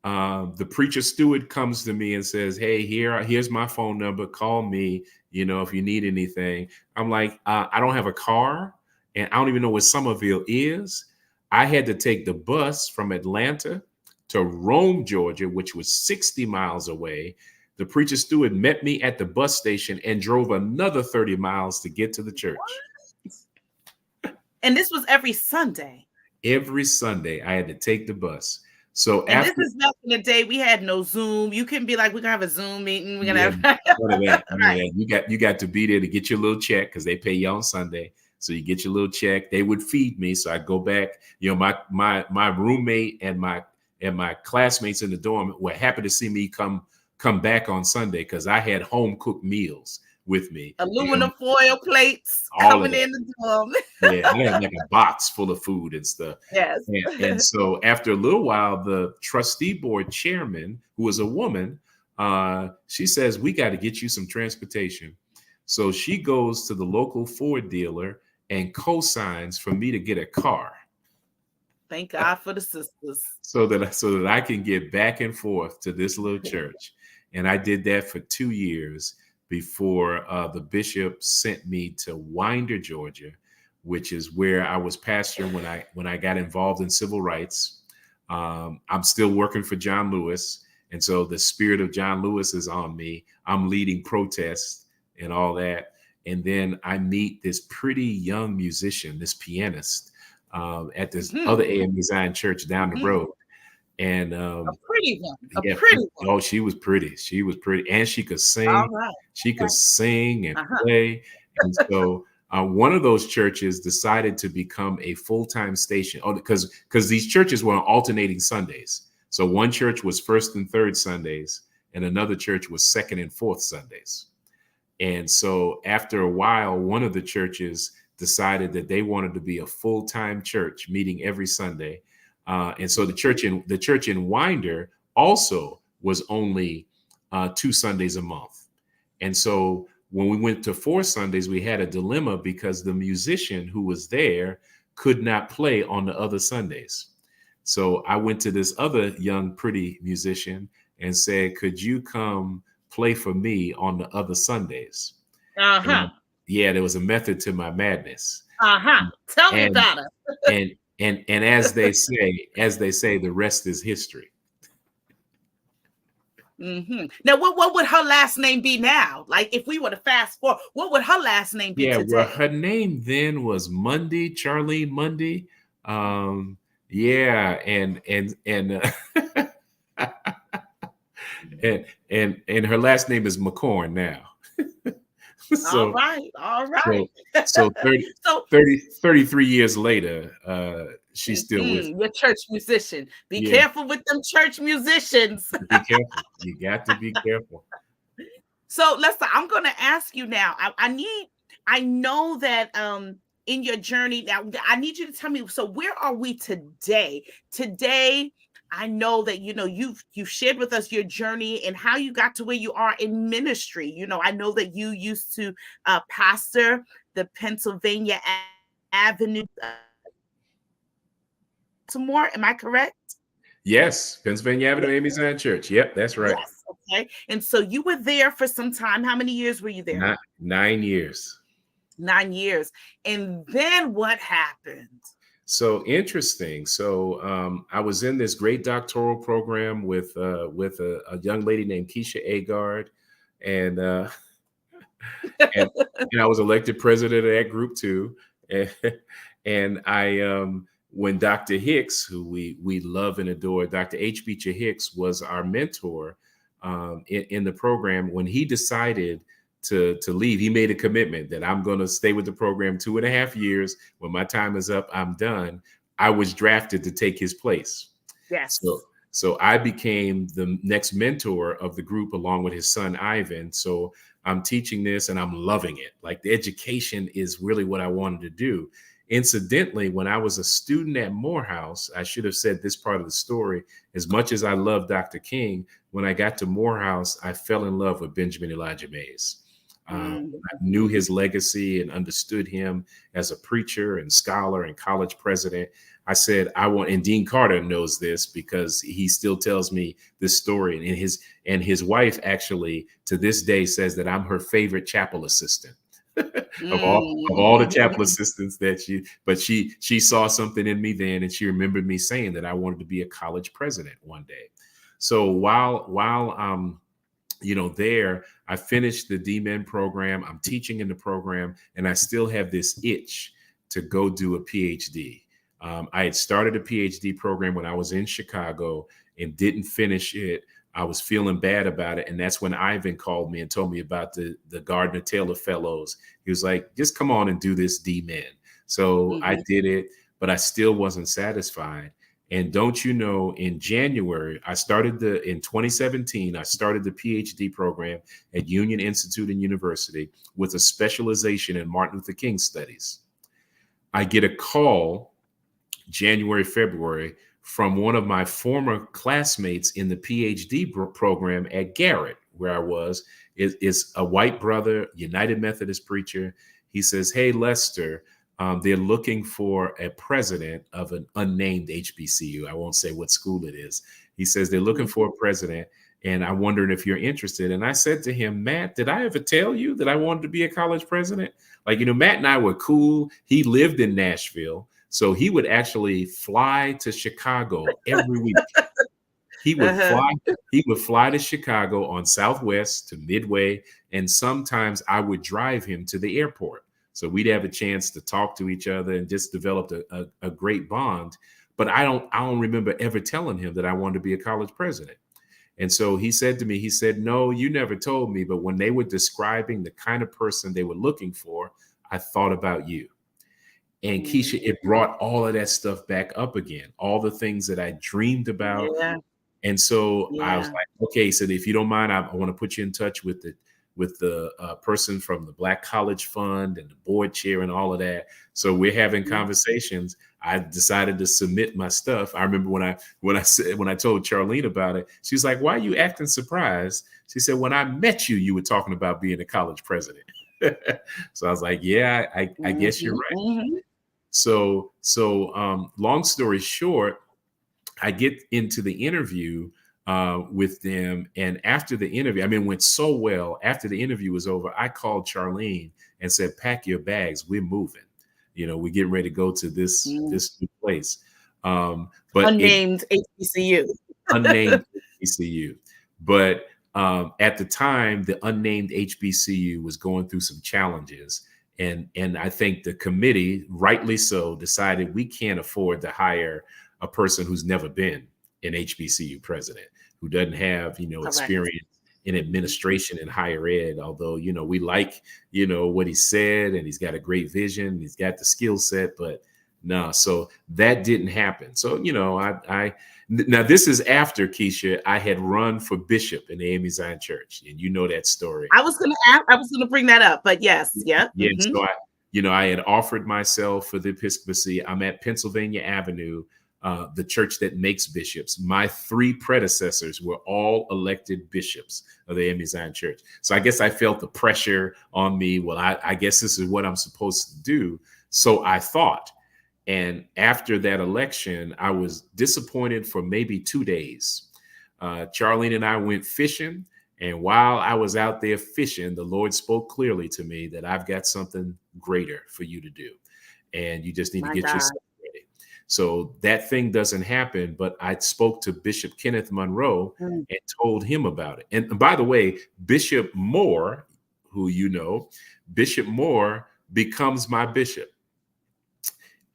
the preacher steward comes to me and says, "Hey, here's my phone number. Call me, if you need anything." I'm like, I don't have a car, and I don't even know what Summerville is. I had to take the bus from Atlanta to Rome, Georgia, which was 60 miles away. The preacher steward met me at the bus station and drove another 30 miles to get to the church. And this was every Sunday? Every Sunday, I had to take the bus. So this is back in the day, we had no Zoom. You couldn't be like, we're gonna have a Zoom meeting. We're gonna have right. You got to be there to get your little check because they pay you on Sunday. So you get your little check. They would feed me. So I go back. My roommate and my classmates in the dorm were happy to see me come back on Sunday because I had home cooked meals with me. Aluminum foil plates coming in the dorm. Yeah, I had like a box full of food and stuff. Yes. And so after a little while, the trustee board chairman, who was a woman, she says, "We got to get you some transportation." So she goes to the local Ford dealer and co-signs for me to get a car. Thank God for the sisters. so that I can get back and forth to this little church. And I did that for 2 years before the bishop sent me to Winder, Georgia, which is where I was pastoring when I got involved in civil rights. I'm still working for John Lewis, and so the spirit of John Lewis is on me. I'm leading protests and all that. And then I meet this pretty young musician, this pianist, at this other AM Design church down the road. And A pretty one. A yeah, pretty one. oh, she was pretty. She was pretty, and she could sing. All right. She could sing and Uh-huh. play. And so one of those churches decided to become a full-time station. Oh, because these churches were on alternating Sundays. So one church was first and third Sundays, and another church was second and fourth Sundays. And so after a while, one of the churches decided that they wanted to be a full-time church meeting every Sunday. And so the church in Winder also was only 2 Sundays a month. And so when we went to 4 Sundays, we had a dilemma because the musician who was there could not play on the other Sundays. So I went to this other young, pretty musician and said, could you come play for me on the other Sundays? And, yeah, there was a method to my madness. Tell me about it. And as they say, the rest is history. Now, what would her last name be now? Like, if we were to fast forward, what would her last name be today? Well, her name then was Mundy, Charlene Mundy. Yeah, and and her last name is McCorn now. So, all right. So 33 years later, she's still with me. Your church musician. Be careful with them church musicians. Be careful. You got to be careful. So, Lester, I'm going to ask you now. I know that in your journey now, I need you to tell me. So, where are we today? Today, I know that you've shared with us your journey and how you got to where you are in ministry. I know that you used to pastor the Pennsylvania Avenue. Some more, am I correct? Yes, Pennsylvania Avenue Amy Zion Church. Yep, that's right. Yes, okay. And so you were there for some time. How many years were you there? 9 years. 9 years. And then what happened? So interesting. So I was in this great doctoral program with a young lady named Keisha Agard, and I was elected president of that group too. And I when Dr. Hicks, who we love and adore, Dr. H. Beecher Hicks was our mentor in the program. When he decided to leave, he made a commitment that I'm going to stay with the program 2.5 years. When my time is up, I'm done. I was drafted to take his place. Yes. So I became the next mentor of the group along with his son, Ivan. So I'm teaching this and I'm loving it. Like, the education is really what I wanted to do. Incidentally, when I was a student at Morehouse, I should have said this part of the story. As much as I love Dr. King, when I got to Morehouse, I fell in love with Benjamin Elijah Mays. I knew his legacy and understood him as a preacher and scholar and college president. I said, and Dean Carter knows this because he still tells me this story. And his wife actually to this day says that I'm her favorite chapel assistant. of all the chapel assistants but she saw something in me then, and she remembered me saying that I wanted to be a college president one day. So while there, I finished the D-Min program. I'm teaching in the program, and I still have this itch to go do a PhD. I had started a PhD program when I was in Chicago and didn't finish it. I was feeling bad about it. And that's when Ivan called me and told me about the Gardner Taylor Fellows. He was like, just come on and do this D-Min. So I did it, but I still wasn't satisfied. And don't you know, in January, in 2017, I started the PhD program at Union Institute and University with a specialization in Martin Luther King studies. I get a call January, February from one of my former classmates in the PhD program at Garrett, where I was. It's a white brother, United Methodist preacher. He says, hey, Lester, they're looking for a president of an unnamed HBCU. I won't say what school it is. He says they're looking for a president, and I'm wondering if you're interested. And I said to him, Matt, did I ever tell you that I wanted to be a college president? Like, Matt and I were cool. He lived in Nashville, so he would actually fly to Chicago every week. He would fly. He would fly to Chicago on Southwest to Midway, and sometimes I would drive him to the airport. So we'd have a chance to talk to each other and just developed a great bond. But I don't remember ever telling him that I wanted to be a college president. And so he said to me, he said, no, you never told me. But when they were describing the kind of person they were looking for, I thought about you. And Keisha, it brought all of that stuff back up again, all the things that I dreamed about. Yeah. And so I was like, okay, so if you don't mind, I want to put you in touch with the person from the Black College Fund and the board chair and all of that. So we're having conversations. I decided to submit my stuff. I remember when I told Charlene about it, she was like, why are you acting surprised? She said, when I met you, you were talking about being a college president. So I was like, yeah, I guess you're right. So long story short, I get into the interview with them. And after the interview, it went so well. After the interview was over, I called Charlene and said, pack your bags. We're moving. We're getting ready to go to this new place. But unnamed HBCU. Unnamed HBCU. But at the time, the unnamed HBCU was going through some challenges. And I think the committee, rightly so, decided we can't afford to hire a person who's never been an HBCU president, who doesn't have, experience in administration and higher ed. Although, we like, what he said, and he's got a great vision, he's got the skill set, but no, so that didn't happen. So, now this is after, Keisha, I had run for bishop in the AME Zion Church, and you know that story. I was going to bring that up, but yes. Yeah. So I had offered myself for the episcopacy. I'm at Pennsylvania Avenue, the church that makes bishops. My 3 predecessors were all elected bishops of the AME Zion Church. So I guess I felt the pressure on me. Well, I guess this is what I'm supposed to do. So I thought. And after that election, I was disappointed for maybe 2 days. Charlene and I went fishing. And while I was out there fishing, the Lord spoke clearly to me that I've got something greater for you to do. And you just need to get yourself ready. So that thing doesn't happen. But I spoke to Bishop Kenneth Monroe and told him about it. And by the way, Bishop Moore, who Bishop Moore becomes my bishop.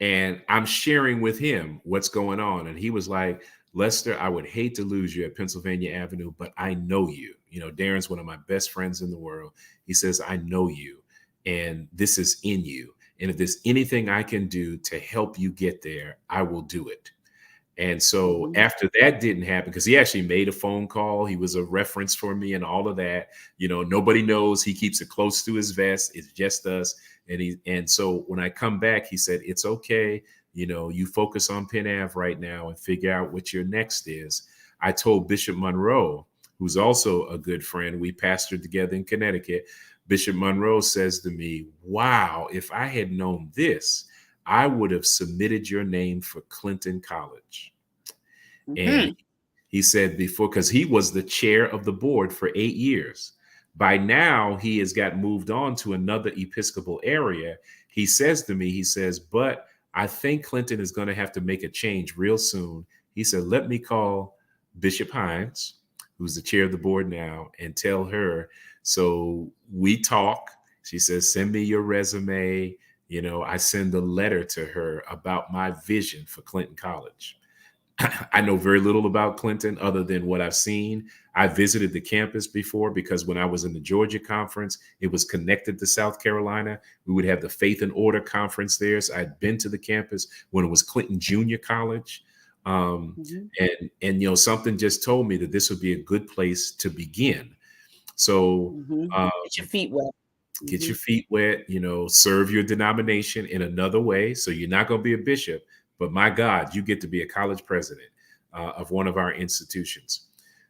And I'm sharing with him what's going on. And he was like, Lester, I would hate to lose you at Pennsylvania Avenue, but I know you. Darren's one of my best friends in the world. He says, I know you, and this is in you. And if there's anything I can do to help you get there, I will do it. And so after that didn't happen, because he actually made a phone call, he was a reference for me and all of that. Nobody knows. He keeps it close to his vest. It's just us. And so when I come back, he said, it's okay. You focus on Penn Ave right now and figure out what your next is. I told Bishop Monroe, who's also a good friend, we pastored together in Connecticut. Bishop Monroe says to me, wow, if I had known this, I would have submitted your name for Clinton College. And he said before, because he was the chair of the board for 8 years. By now, he has got moved on to another Episcopal area. He says to me, he says, but I think Clinton is going to have to make a change real soon. He said, let me call Bishop Hines, who's the chair of the board now, and tell her. So we talk. She says, send me your resume. I send a letter to her about my vision for Clinton College. I know very little about Clinton other than what I've seen. I visited the campus before because when I was in the Georgia conference, it was connected to South Carolina. We would have the Faith and Order conference there. So I'd been to the campus when it was Clinton Junior College. And something just told me that this would be a good place to begin. So get your feet wet. Get your feet wet, serve your denomination in another way. So you're not going to be a bishop, but my God, you get to be a college president of one of our institutions.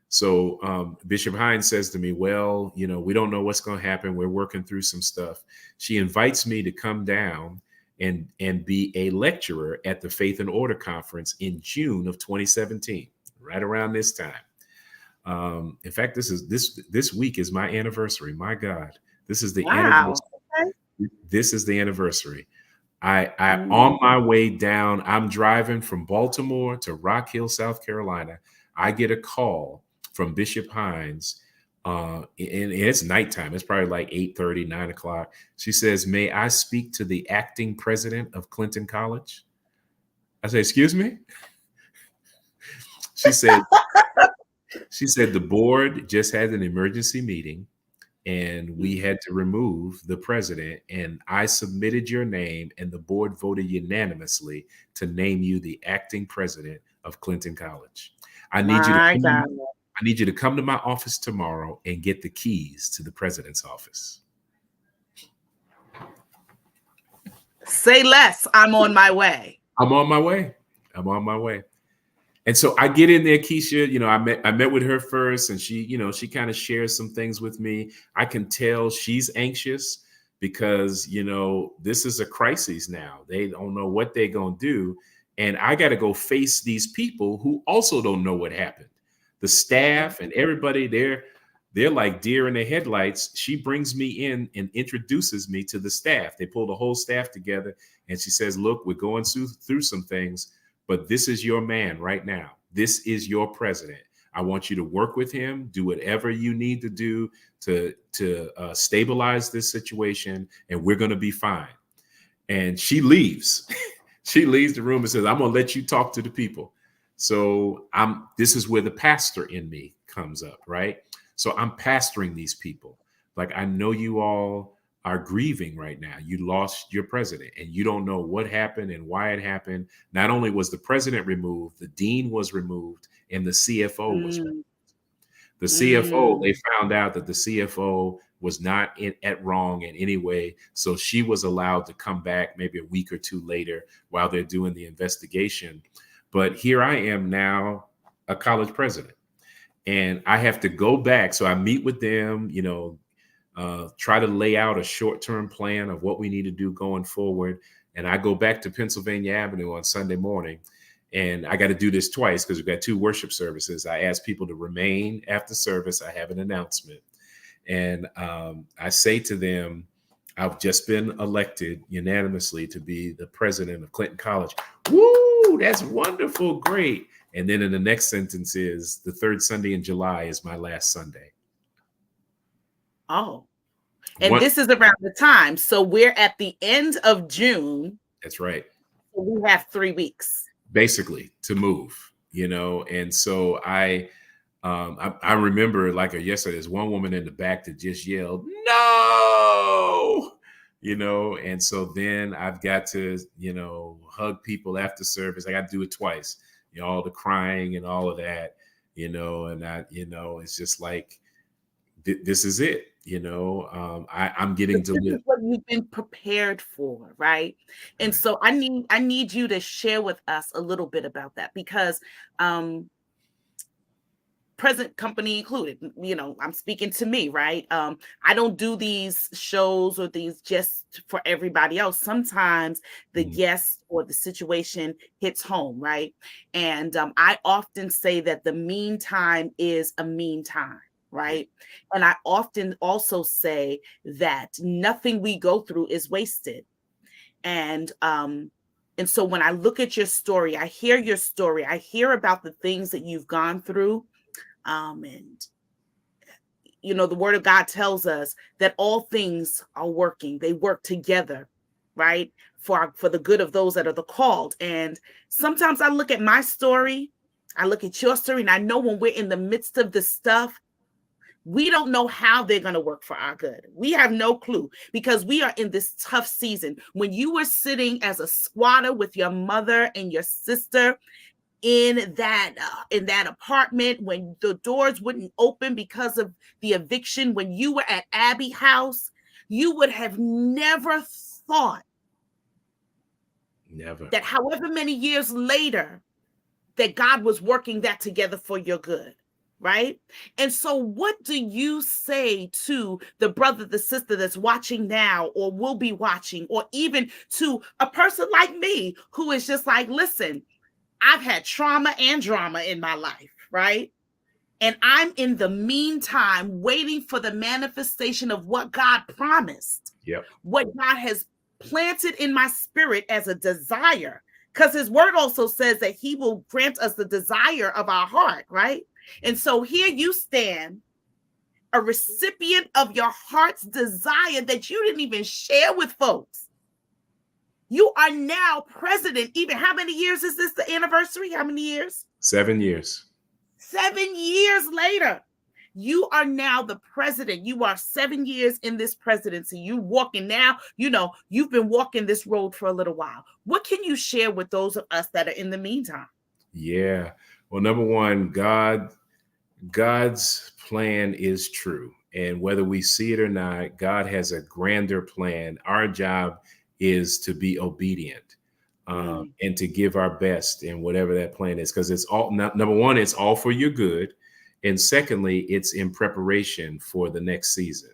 So Bishop Hines says to me, well, we don't know what's going to happen. We're working through some stuff. She invites me to come down and be a lecturer at the Faith and Order Conference in June of 2017, right around this time. In fact, this week is my anniversary. My God, this is the Wow. anniversary. Okay. This is the anniversary. I on Mm. my way down, I'm driving from Baltimore to Rock Hill, South Carolina. I get a call from Bishop Hines, and it's nighttime. It's probably like 8:30, 9 o'clock. She says, "May I speak to the acting president of Clinton College?" I say, "Excuse me?" She said, "The board just had an emergency meeting and we had to remove the president, and I submitted your name and the board voted unanimously to name you the acting president of Clinton College. I need you to My come God. I need you to come to my office tomorrow and get the keys to the president's office." Say less. I'm on my way. I'm on my way. I'm on my way. And so I get in there, Keisha. I met with her first, and she kind of shares some things with me. I can tell she's anxious because this is a crisis now. They don't know what they're gonna do, and I got to go face these people who also don't know what happened. The staff and everybody, they're like deer in the headlights. She brings me in and introduces me to the staff. They pull the whole staff together, and she says, "Look, we're going through some things, but this is your man right now. This is your president. I want you to work with him, do whatever you need to do to stabilize this situation, and we're going to be fine." And she leaves. She leaves the room and says, "I'm going to let you talk to the people." So this is where the pastor in me comes up, right? So I'm pastoring these people. Like, I know you all are grieving right now. You lost your president and you don't know what happened and why it happened. Not only was the president removed, the dean was removed, and the CFO was removed. Mm. The CFO, Mm. they found out that the CFO was not at wrong in any way. So she was allowed to come back maybe a week or two later while they're doing the investigation. But here I am now, a college president, and I have to go back. So I meet with them, try to lay out a short-term plan of what we need to do going forward. And I go back to Pennsylvania Avenue on Sunday morning, and I got to do this twice because we've got 2 worship services. I ask people to remain after service. I have an announcement. And I say to them, "I've just been elected unanimously to be the president of Clinton College." Woo, that's wonderful. Great. And then in the next sentence is, "The 3rd Sunday in July is my last Sunday." Oh, and One, this is around the time. So we're at the end of June. that's right. So we have 3 weeks. Basically to move, and so I remember like yesterday, there's one woman in the back that just yelled, "No!" And so then I've got to, hug people after service. I got to do it twice, all the crying and all of that, and it's just like, this is it, I'm getting to This is live. what you've been prepared for, right? And Right. so I need you to share with us a little bit about that, because present company included, I'm speaking to me, right? I don't do these shows or these just for everybody else. Sometimes the Mm, guest or the situation hits home, right? And I often say that the meantime is a meantime, yeah. right? And I often also say that nothing we go through is wasted. And so when I look at your story, I hear your story, I hear about the things that you've gone through. And the word of God tells us that all things are working. They work together, right? For the good of those that are the called. And sometimes I look at my story, I look at your story, and I know when we're in the midst of this stuff, we don't know how they're going to work for our good. We have no clue, because we are in this tough season. When you were sitting as a squatter with your mother and your sister in that apartment, when the doors wouldn't open because of the eviction, when you were at Abbey House, you would have never thought Never. that however many years later that God was working that together for your good, right? And so, what do you say to the brother, the sister that's watching now, or will be watching, or even to a person like me who is just like, listen, I've had trauma and drama in my life, right? And I'm in the meantime waiting for the manifestation of what God promised, Yep. what God has planted in my spirit as a desire. Because his word also says that he will grant us the desire of our heart, right? And so here you stand, a recipient of your heart's desire that you didn't even share with folks. You are now president. Even how many years is this the anniversary? How many years? 7 years. 7 years later, you are now the president. You are 7 years in this presidency. You walking now, you've been walking this road for a little while. What can you share with those of us that are in the meantime? Yeah. Well, number one, God's plan is true. And whether we see it or not, God has a grander plan. Our job is to be obedient and to give our best in whatever that plan is. Because it's all, number one, it's all for your good. And secondly, it's in preparation for the next season.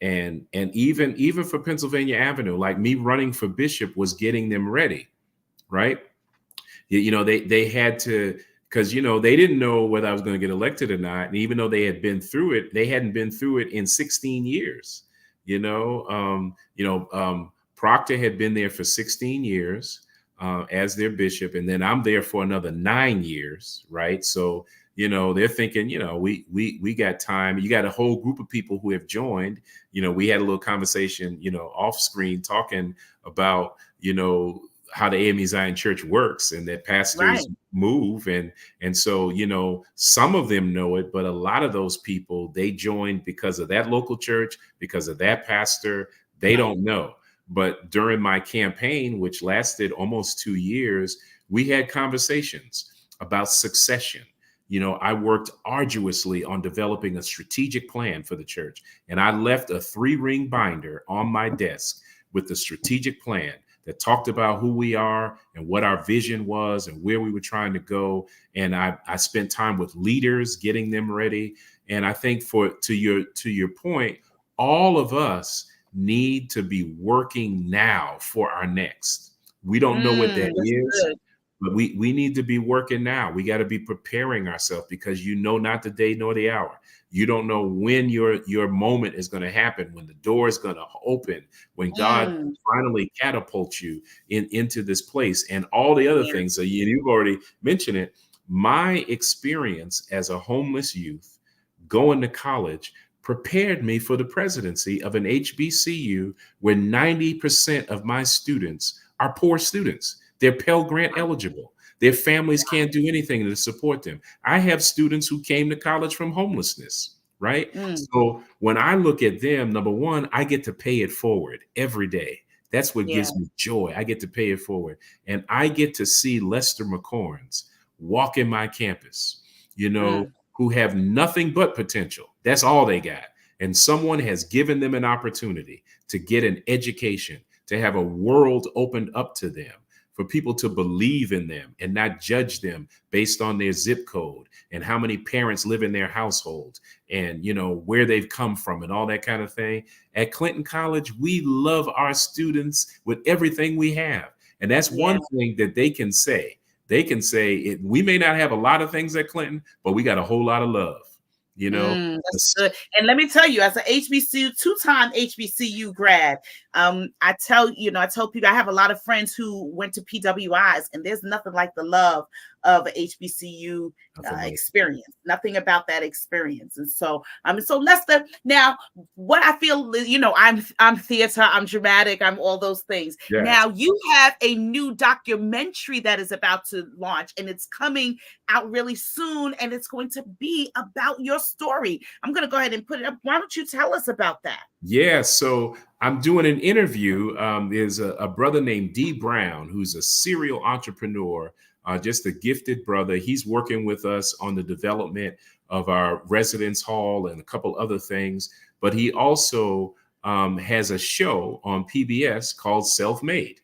And even for Pennsylvania Avenue, like me running for bishop was getting them ready, right? They had to, because they didn't know whether I was going to get elected or not. And even though they had been through it, they hadn't been through it in 16 years. Proctor had been there for 16 years as their bishop, and then I'm there for another 9 years, right? So they're thinking, we got time. You got a whole group of people who have joined. We had a little conversation, off screen, talking about how the AME Zion Church works, and that pastors move. And so, some of them know it, but a lot of those people, they joined because of that local church, because of that pastor. They don't know. But during my campaign, which lasted almost 2 years, we had conversations about succession. I worked arduously on developing a strategic plan for the church. And I left a 3-ring binder on my desk with the strategic plan that talked about who we are and what our vision was and where we were trying to go. And I spent time with leaders, getting them ready. And I think to your point, all of us need to be working now for our next. We don't know what that is, but we need to be working now. We got to be preparing ourselves, because not the day nor the hour. You don't know when your moment is going to happen, when the door is going to open, when God finally catapults you into this place, and all the other things. So you've already mentioned it. My experience as a homeless youth going to college prepared me for the presidency of an HBCU where 90% of my students are poor students. They're Pell Grant eligible. Their families can't do anything to support them. I have students who came to college from homelessness, right? So when I look at them, number one, I get to pay it forward every day. That's what gives me joy. I get to pay it forward. And I get to see Lester McCorns walk in my campus, who have nothing but potential. That's all they got. And someone has given them an opportunity to get an education, to have a world opened up to them, for people to believe in them and not judge them based on their zip code and how many parents live in their household and, where they've come from and all that kind of thing. At Clinton College, we love our students with everything we have. And that's one thing that they can say. They can say, we may not have a lot of things at Clinton, but we got a whole lot of love. That's good. And let me tell you, as an HBCU, 2-time HBCU grad, I tell people, I have a lot of friends who went to PWIs, and there's nothing like the love of a HBCU experience. Nothing about that experience. And so, so Lester, now what I feel, I'm theater, I'm dramatic, I'm all those things. Yes. Now you have a new documentary that is about to launch, and it's coming out really soon, and it's going to be about your story. I'm going to go ahead and put it up. Why don't you tell us about that? Yeah, so I'm doing an interview. There's a brother named D. Brown, who's a serial entrepreneur, just a gifted brother. He's working with us on the development of our residence hall and a couple other things. But he also has a show on PBS called Self-Made.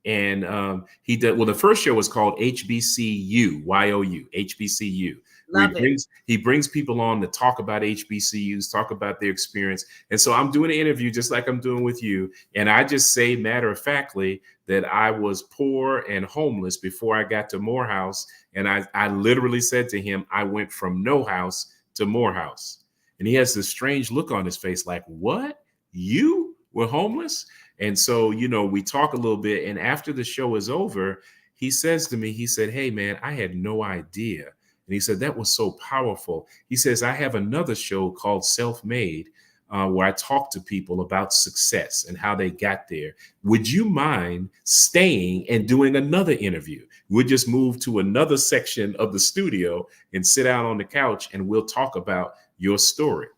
And he did well. The first show was called HBCU, YOU, HBCU. Love it. He brings people on to talk about HBCUs, talk about their experience. And so I'm doing an interview just like I'm doing with you. And I just say matter of factly that I was poor and homeless before I got to Morehouse. And I literally said to him, I went from no house to Morehouse. And he has this strange look on his face, like, what? You were homeless? And so, we talk a little bit. And after the show is over, he says to me, he said, hey, man, I had no idea. And he said, that was so powerful. He says, I have another show called Self-Made, where I talk to people about success and how they got there. Would you mind staying and doing another interview? We'll just move to another section of the studio and sit down on the couch and we'll talk about your story.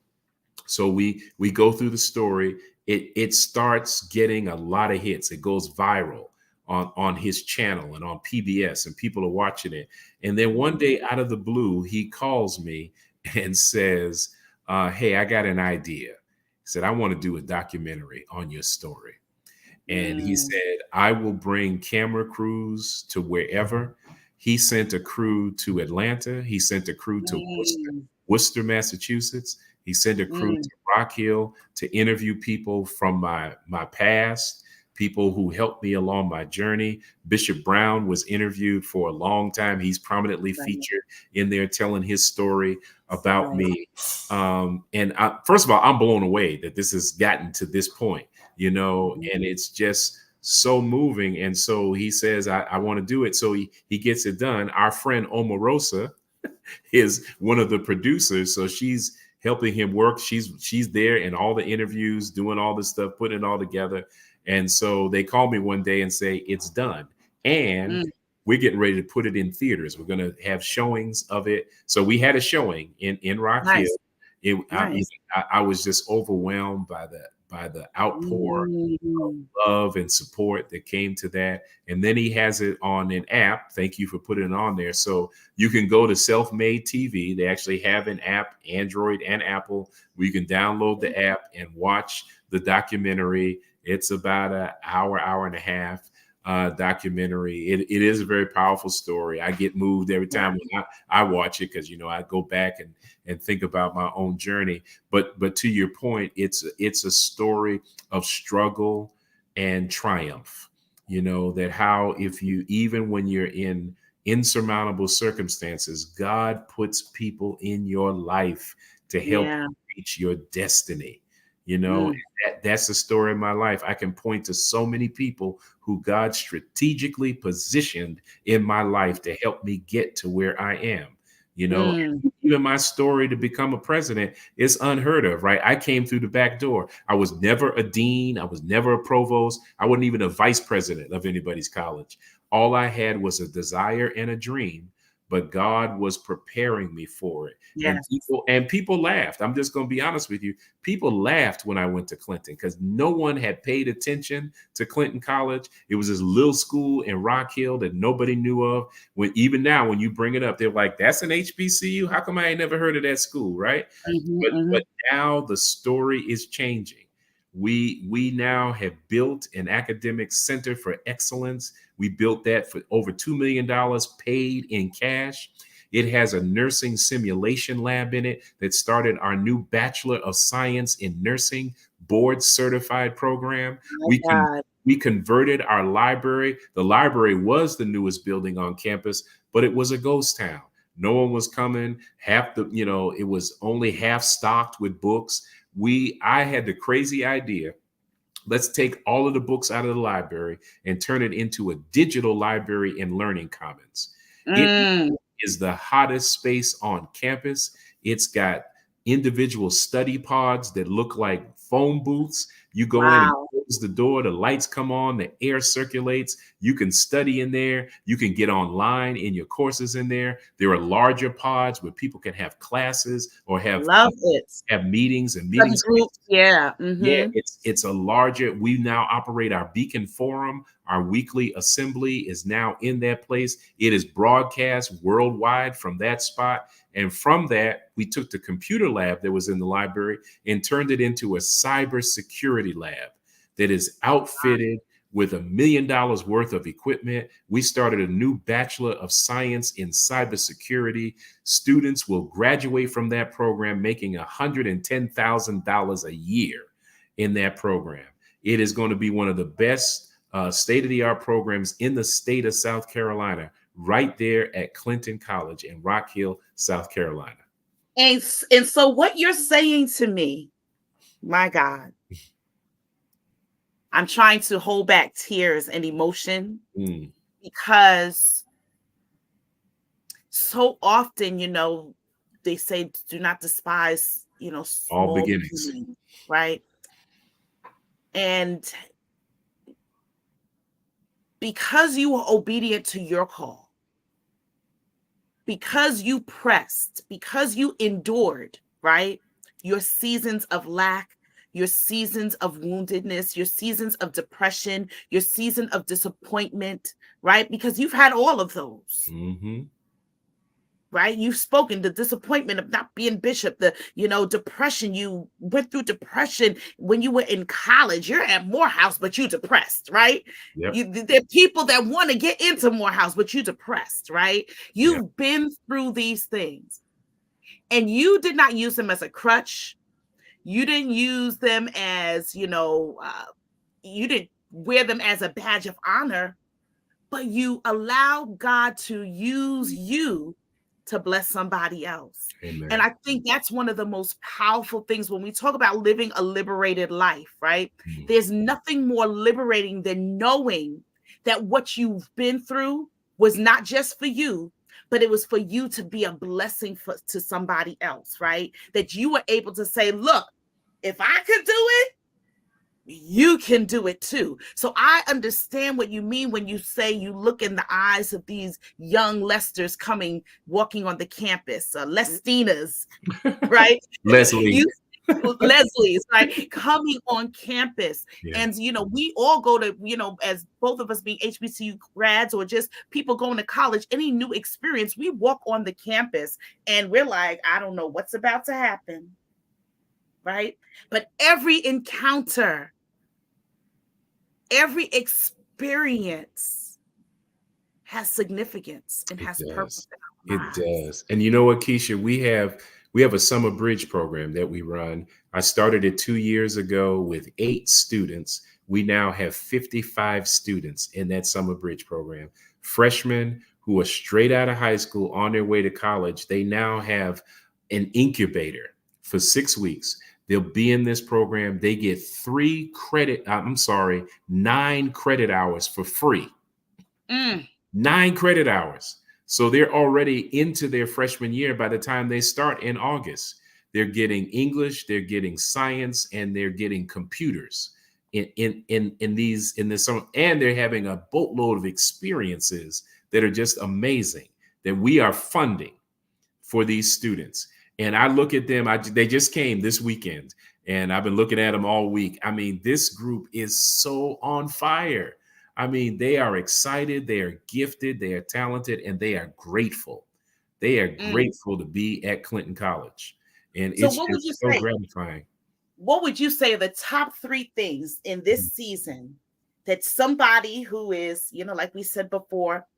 So we go through the story. It starts getting a lot of hits. It goes viral on his channel and on PBS, and people are watching it. And then one day out of the blue, he calls me and says, hey, I got an idea. He said, I want to do a documentary on your story. And he said, I will bring camera crews to wherever. He sent a crew to Atlanta. He sent a crew to Worcester, Massachusetts. He sent a crew to Rock Hill to interview people from my past, people who helped me along my journey. Bishop Brown was interviewed for a long time. He's prominently featured in there telling his story about me. And first of all, I'm blown away that this has gotten to this point, and it's just so moving. And so he says, I want to do it. So he gets it done. Our friend Omarosa is one of the producers. So she's helping him work. She's there in all the interviews, doing all this stuff, putting it all together. And so they call me one day and say, it's done. And we're getting ready to put it in theaters. We're going to have showings of it. So we had a showing in Rock Hill. I was just overwhelmed by the outpour of love and support that came to that. And then he has it on an app. Thank you for putting it on there. So you can go to Self-Made TV. They actually have an app, Android and Apple, where you can download the app and watch the documentary. It's about an hour and a half documentary. It is a very powerful story. I get moved every time when I watch it because, I go back and think about my own journey. But to your point, it's a story of struggle and triumph, that how even when you're in insurmountable circumstances, God puts people in your life to help you reach your destiny. That's the story of my life. I can point to so many people who God strategically positioned in my life to help me get to where I am. Even my story to become a president is unheard of, right? I came through the back door. I was never a dean. I was never a provost. I wasn't even a vice president of anybody's college. All I had was a desire and a dream, but God was preparing me for it. Yes. And people laughed. I'm just going to be honest with you. People laughed when I went to Clinton because no one had paid attention to Clinton College. It was this little school in Rock Hill that nobody knew of. Even now, when you bring it up, they're like, that's an HBCU? How come I ain't never heard of that school, right? But now the story is changing. We now have built an academic center for excellence. We built that for over $2 million paid in cash. It has a nursing simulation lab in it that started our new Bachelor of Science in Nursing board certified program. We converted our library. The library was the newest building on campus, but it was a ghost town. No one was coming. It was only half stocked with books. I had the crazy idea. Let's take all of the books out of the library and turn it into a digital library in Learning Commons. It is the hottest space on campus. It's got individual study pods that look like phone booths. You go in and close the door, the lights come on, the air circulates. You can study in there. You can get online in your courses in there. There are larger pods where people can have classes or have meetings and meetings. Groups. Yeah, it's a larger. We now operate our Beacon Forum. Our weekly assembly is now in that place. It is broadcast worldwide from that spot. And from that, we took the computer lab that was in the library and turned it into a cybersecurity lab that is outfitted with $1 million worth of equipment. We started a new Bachelor of Science in Cybersecurity. Students will graduate from that program making $110,000 a year in that program. It is going to be one of the best state-of-the-art programs in the state of South Carolina, right there at Clinton College in Rock Hill, South Carolina. And so what you're saying to me, my God, I'm trying to hold back tears and emotion because so often, they say do not despise, small all beginnings, right? And because you were obedient to your call, because you pressed, because you endured, right? Your seasons of lack, your seasons of woundedness, your seasons of depression, your season of disappointment, right? Because you've had all of those. Right? You've spoken the disappointment of not being bishop, the, depression. You went through depression when you were in college. You're at Morehouse, but you're depressed, right? Yep. There are people that want to get into Morehouse, but you're depressed, right? You've been through these things and you did not use them as a crutch. You didn't use them as, you didn't wear them as a badge of honor, but you allowed God to use you to bless somebody else. Amen. And I think that's one of the most powerful things when we talk about living a liberated life, right? There's nothing more liberating than knowing that what you've been through was not just for you, but it was for you to be a blessing to somebody else, right? That you were able to say, look, if I could do it, you can do it too. So I understand what you mean when you say you look in the eyes of these young Lesters walking on the campus, Lestinas, right? Leslie's, right? Coming on campus. Yeah. And, we all go to, as both of us being HBCU grads or just people going to college, any new experience, we walk on the campus and we're like, I don't know what's about to happen. Right? But every encounter, every experience has significance and has purpose. It does. And you know what, Keisha, we have a summer bridge program that we run. I started it 2 years ago with 8 students. We now have 55 students in that summer bridge program. Freshmen who are straight out of high school on their way to college. They now have an incubator for 6 weeks. They'll be in this program. They get 9 credit hours for free. 9 credit hours. So they're already into their freshman year by the time they start in August. They're getting English, they're getting science, and they're getting computers in this summer. And they're having a boatload of experiences that are just amazing that we are funding for these students. And I look at them, they just came this weekend, and I've been looking at them all week. I mean, this group is so on fire. I mean, they are excited, they are gifted, they are talented, and they are grateful. They are grateful to be at Clinton College. And so it's just so gratifying. What would you say are the top 3 things in this season that somebody who is, like we said before,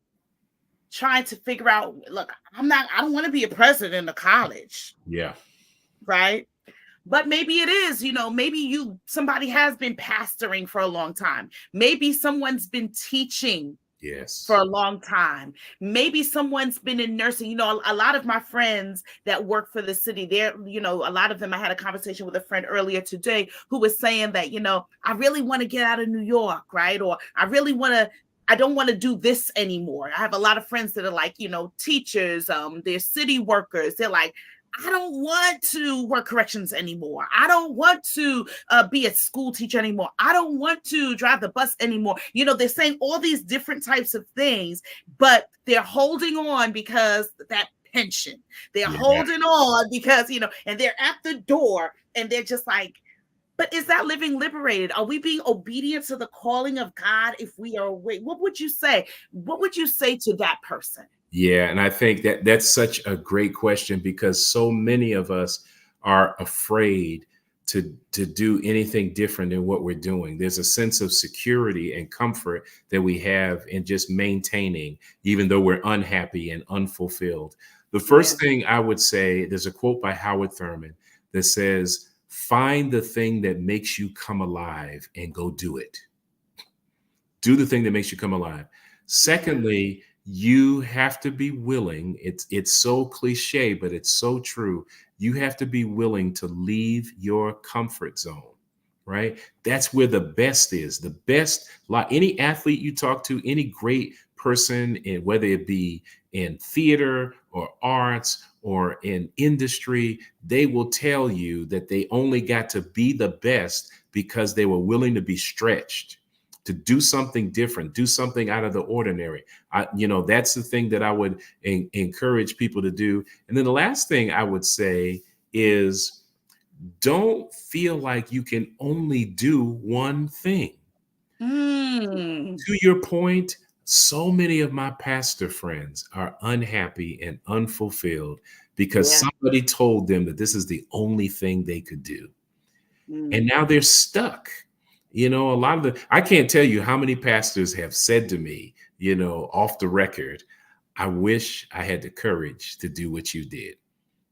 trying to figure out, look, I don't want to be a president of college. Yeah. Right. But maybe it is, maybe somebody has been pastoring for a long time. Maybe someone's been teaching for a long time. Maybe someone's been in nursing. A lot of my friends that work for the city, they're, a lot of them, I had a conversation with a friend earlier today who was saying that, I really want to get out of New York, right? Or I don't want to do this anymore. I have a lot of friends that are like, teachers, they're city workers. They're like, I don't want to work corrections anymore. I don't want to be a school teacher anymore. I don't want to drive the bus anymore. They're saying all these different types of things, but they're holding on because that pension. They're holding on because, and they're at the door and they're just like, but is that living liberated? Are we being obedient to the calling of God if we are awake? What would you say? What would you say to that person? Yeah, and I think that's such a great question because so many of us are afraid to do anything different than what we're doing. There's a sense of security and comfort that we have in just maintaining, even though we're unhappy and unfulfilled. The Yeah. first thing I would say, there's a quote by Howard Thurman that says, find the thing that makes you come alive and go do it. Do the thing that makes you come alive. Yeah. Secondly, you have to be willing. It's so cliche, but it's so true. You have to be willing to leave your comfort zone, right? That's where the best is. The best, like any athlete you talk to, any great person, in whether it be in theater or arts or in industry, they will tell you that they only got to be the best because they were willing to be stretched, to do something different, do something out of the ordinary. That's the thing that I would encourage people to do. And then the last thing I would say is, don't feel like you can only do one thing. Mm. To your point, so many of my pastor friends are unhappy and unfulfilled because Yeah. somebody told them that this is the only thing they could do. And Mm. now they're stuck. A lot of I can't tell you how many pastors have said to me, off the record, I wish I had the courage to do what you did.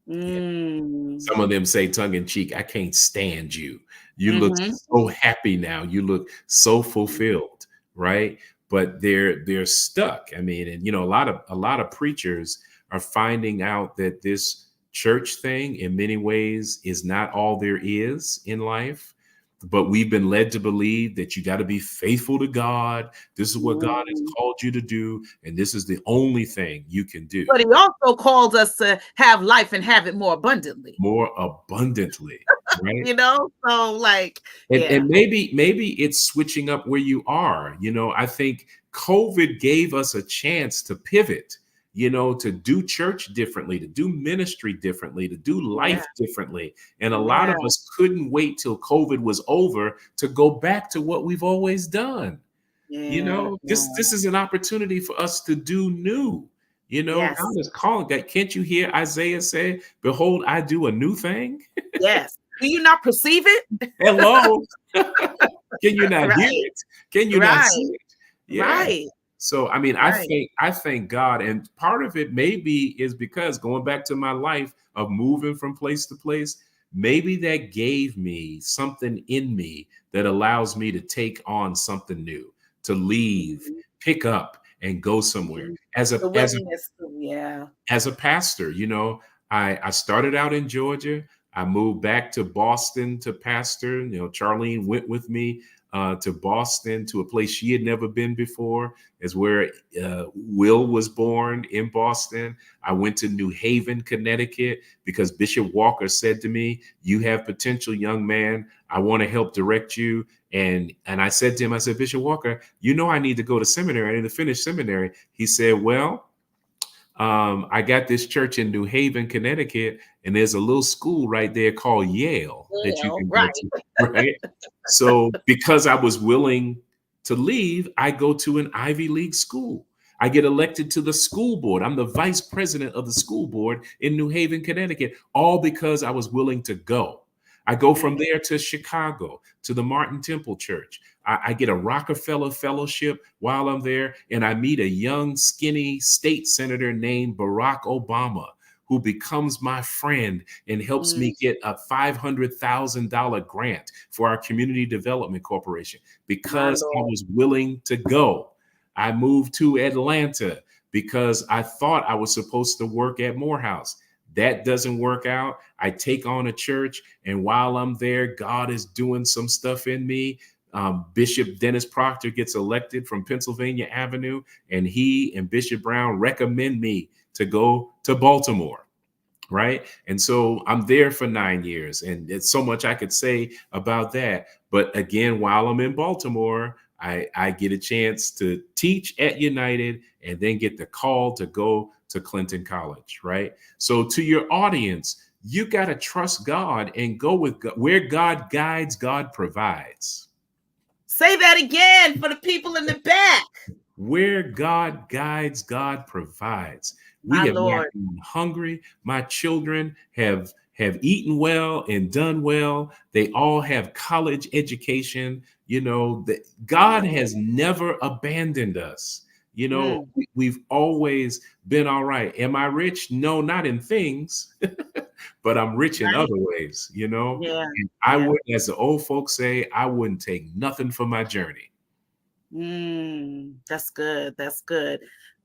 Yeah. Mm. Some of them say tongue in cheek, I can't stand you. You look Mm-hmm. so happy now. You look so fulfilled, right? But they're stuck. I mean, and a lot of preachers are finding out that this church thing in many ways is not all there is in life. But we've been led to believe that you got to be faithful to God. This is what God has Mm. called you to do, and this is the only thing you can do. But he also called us to have life and have it more abundantly. More abundantly, right? So like, And, yeah. and maybe it's switching up where you are. I think COVID gave us a chance to pivot, to do church differently, to do ministry differently, to do Yeah. life differently. And a lot Yeah. of us couldn't wait till COVID was over to go back to what we've always done. Yeah. This is an opportunity for us to do new. Yes. God is calling that. Can't you hear Isaiah say, behold, I do a new thing? Yes. Do you not perceive it? Hello. Can you not hear Right. it? Can you not see Right. it? Yeah. Right. So I mean, I Right. think I thank God, and part of it maybe is because going back to my life of moving from place to place, maybe that gave me something in me that allows me to take on something new, to leave, Mhm. pick up, and go somewhere. Mhm. As a The as a willingness to, yeah. as a pastor, I started out in Georgia. I moved back to Boston to pastor. Charlene went with me to Boston, to a place she had never been before, is where Will was born, in Boston. I went to New Haven, Connecticut, because Bishop Walker said to me, you have potential, young man. I want to help direct you. And I said to him, I said, Bishop Walker, I need to go to seminary. I need to finish seminary. He said, well, I got this church in New Haven, Connecticut, and there's a little school right there called Yale that you Well, can go right. to, right? So because I was willing to leave, I go to an Ivy League school. I get elected to the school board. I'm the vice president of the school board in New Haven, Connecticut, all because I was willing to go. I go from Right. there to Chicago, to the Martin Temple Church. I get a Rockefeller Fellowship while I'm there, and I meet a young, skinny state senator named Barack Obama, who becomes my friend and helps Mm. me get a $500,000 grant for our Community Development Corporation My because I Lord. was willing to go. I moved to Atlanta because I thought I was supposed to work at Morehouse. That doesn't work out. I take on a church, and while I'm there, God is doing some stuff in me. Bishop Dennis Proctor gets elected from Pennsylvania Avenue, and he and Bishop Brown recommend me to go to Baltimore. Right. And so I'm there for 9 years, and it's so much I could say about that. But again, while I'm in Baltimore, I get a chance to teach at United and then get the call to go to Clinton College. Right. So to your audience, you got to trust God and go with God. Where God guides, God provides. Say that again for the people in the back. Where God guides, God provides. We My have not Lord. been hungry. My children have have eaten well and done well. They all have college education. You know, that God has never abandoned us. You know, Mm, we've always been all right. Am I rich? No, not in things, but I'm rich in right. other ways, you know. Yeah. And I Yeah. would, as the old folks say, I wouldn't take nothing for my journey. That's good. That's good.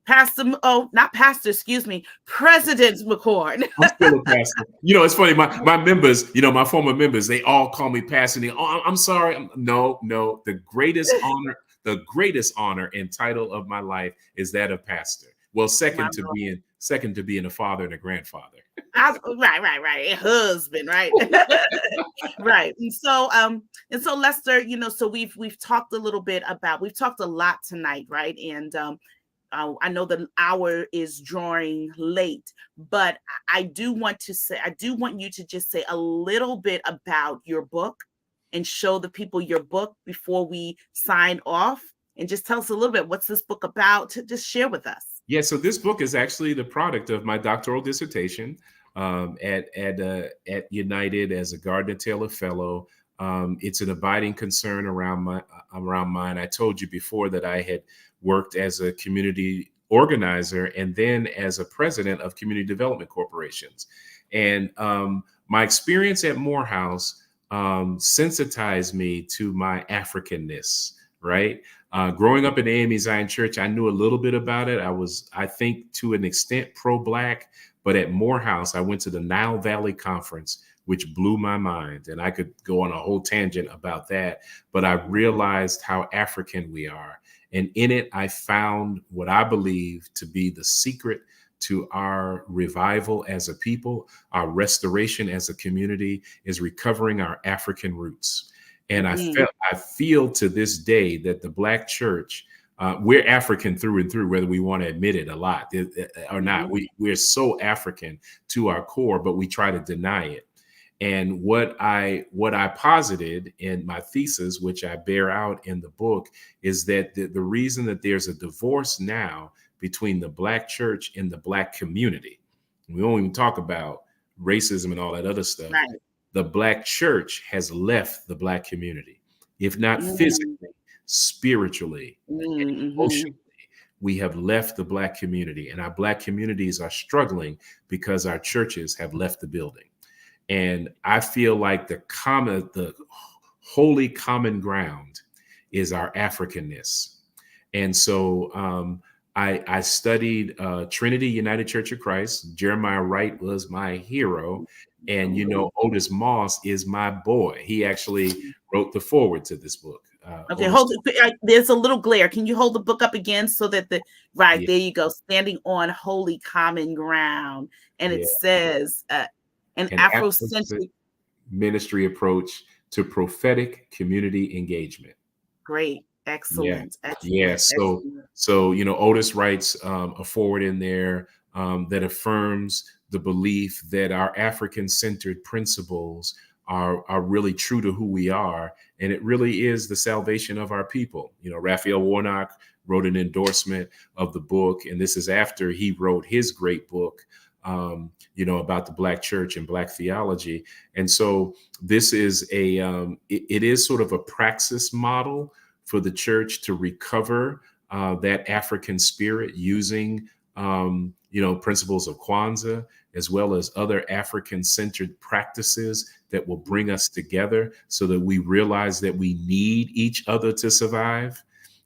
Pastor, oh, not pastor, excuse me, President McCorn. I'm still a pastor. You know, it's funny. My members, you know, my former members, they all call me pastor. And oh, I'm sorry. No, no. The greatest honor and title of my life is that of pastor. Well, My Lord. second to being a father and a grandfather. Right. A husband, right? Right. And so Lester, so we've talked a little bit about, we've talked a lot tonight, right? And I know the hour is drawing late, but I do want you to just say a little bit about your book and show the people your book before we sign off, and just tell us a little bit, what's this book about? To just share with us. Yeah, so this book is actually the product of my doctoral dissertation at United as a Gardner Taylor Fellow. It's an abiding concern around mine. I told you before that I had worked as a community organizer and then as a president of community development corporations. And my experience at Morehouse sensitized me to my Africanness, right? Growing up in the AME Zion Church, I knew a little bit about it. I was, I think, to an extent pro-Black, but at Morehouse, I went to the Nile Valley Conference, which blew my mind. And I could go on a whole tangent about that, but I realized how African we are. And in it, I found what I believe to be the secret to our revival as a people, our restoration as a community, is recovering our African roots. And I feel to this day that the Black church, we're African through and through, whether we want to admit it a lot or not. We're so African to our core, but we try to deny it. And what I posited in my thesis, which I bear out in the book, is that the reason that there's a divorce now between the Black church and the Black community, we don't even talk about racism and all that other stuff. Right. The Black church has left the Black community, if not physically, spiritually, and emotionally. We have left the Black community, and our Black communities are struggling because our churches have left the building. And I feel like the holy common ground is our Africanness. And so I studied Trinity United Church of Christ. Jeremiah Wright was my hero. And, you know, Otis Moss is my boy. He actually wrote the foreword to this book. Okay, Otis. hold it. There's a little glare. Can you hold the book up again so that Yeah. there you go, standing on holy common ground. And it says, an An Afrocentric ministry approach to prophetic community engagement. Great. Yeah. Excellent. Yeah. Excellent. So, Excellent. you know, Otis writes a forward in there that affirms the belief that our African-centered principles are really true to who we are. And it really is the salvation of our people. You know, Raphael Warnock wrote an endorsement of the book, and this is after he wrote his great book, you know, about the Black church and Black theology. And so this is it is sort of a praxis model for the church to recover that African spirit using, you know, principles of Kwanzaa, as well as other African-centered practices that will bring us together so that we realize that we need each other to survive.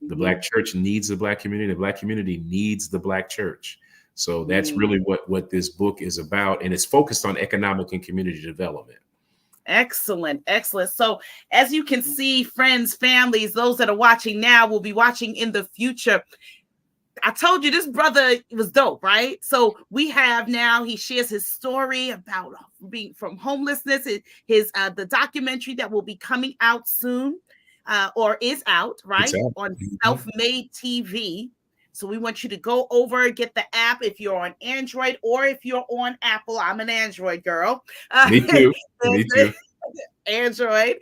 The Black church needs the Black community. The Black community needs the Black church. So that's really what this book is about. And it's focused on economic and community development. Excellent. Excellent. So as you can see, friends, families, those that are watching now will be watching in the future. I told you this brother was dope, right? So we have now, he shares his story about being from homelessness, his the documentary that will be coming out soon, or is out, right? On Self-Made TV. So we want you to go over, get the app if you're on Android or if you're on Apple. I'm an Android girl. Me too. Me too. Android,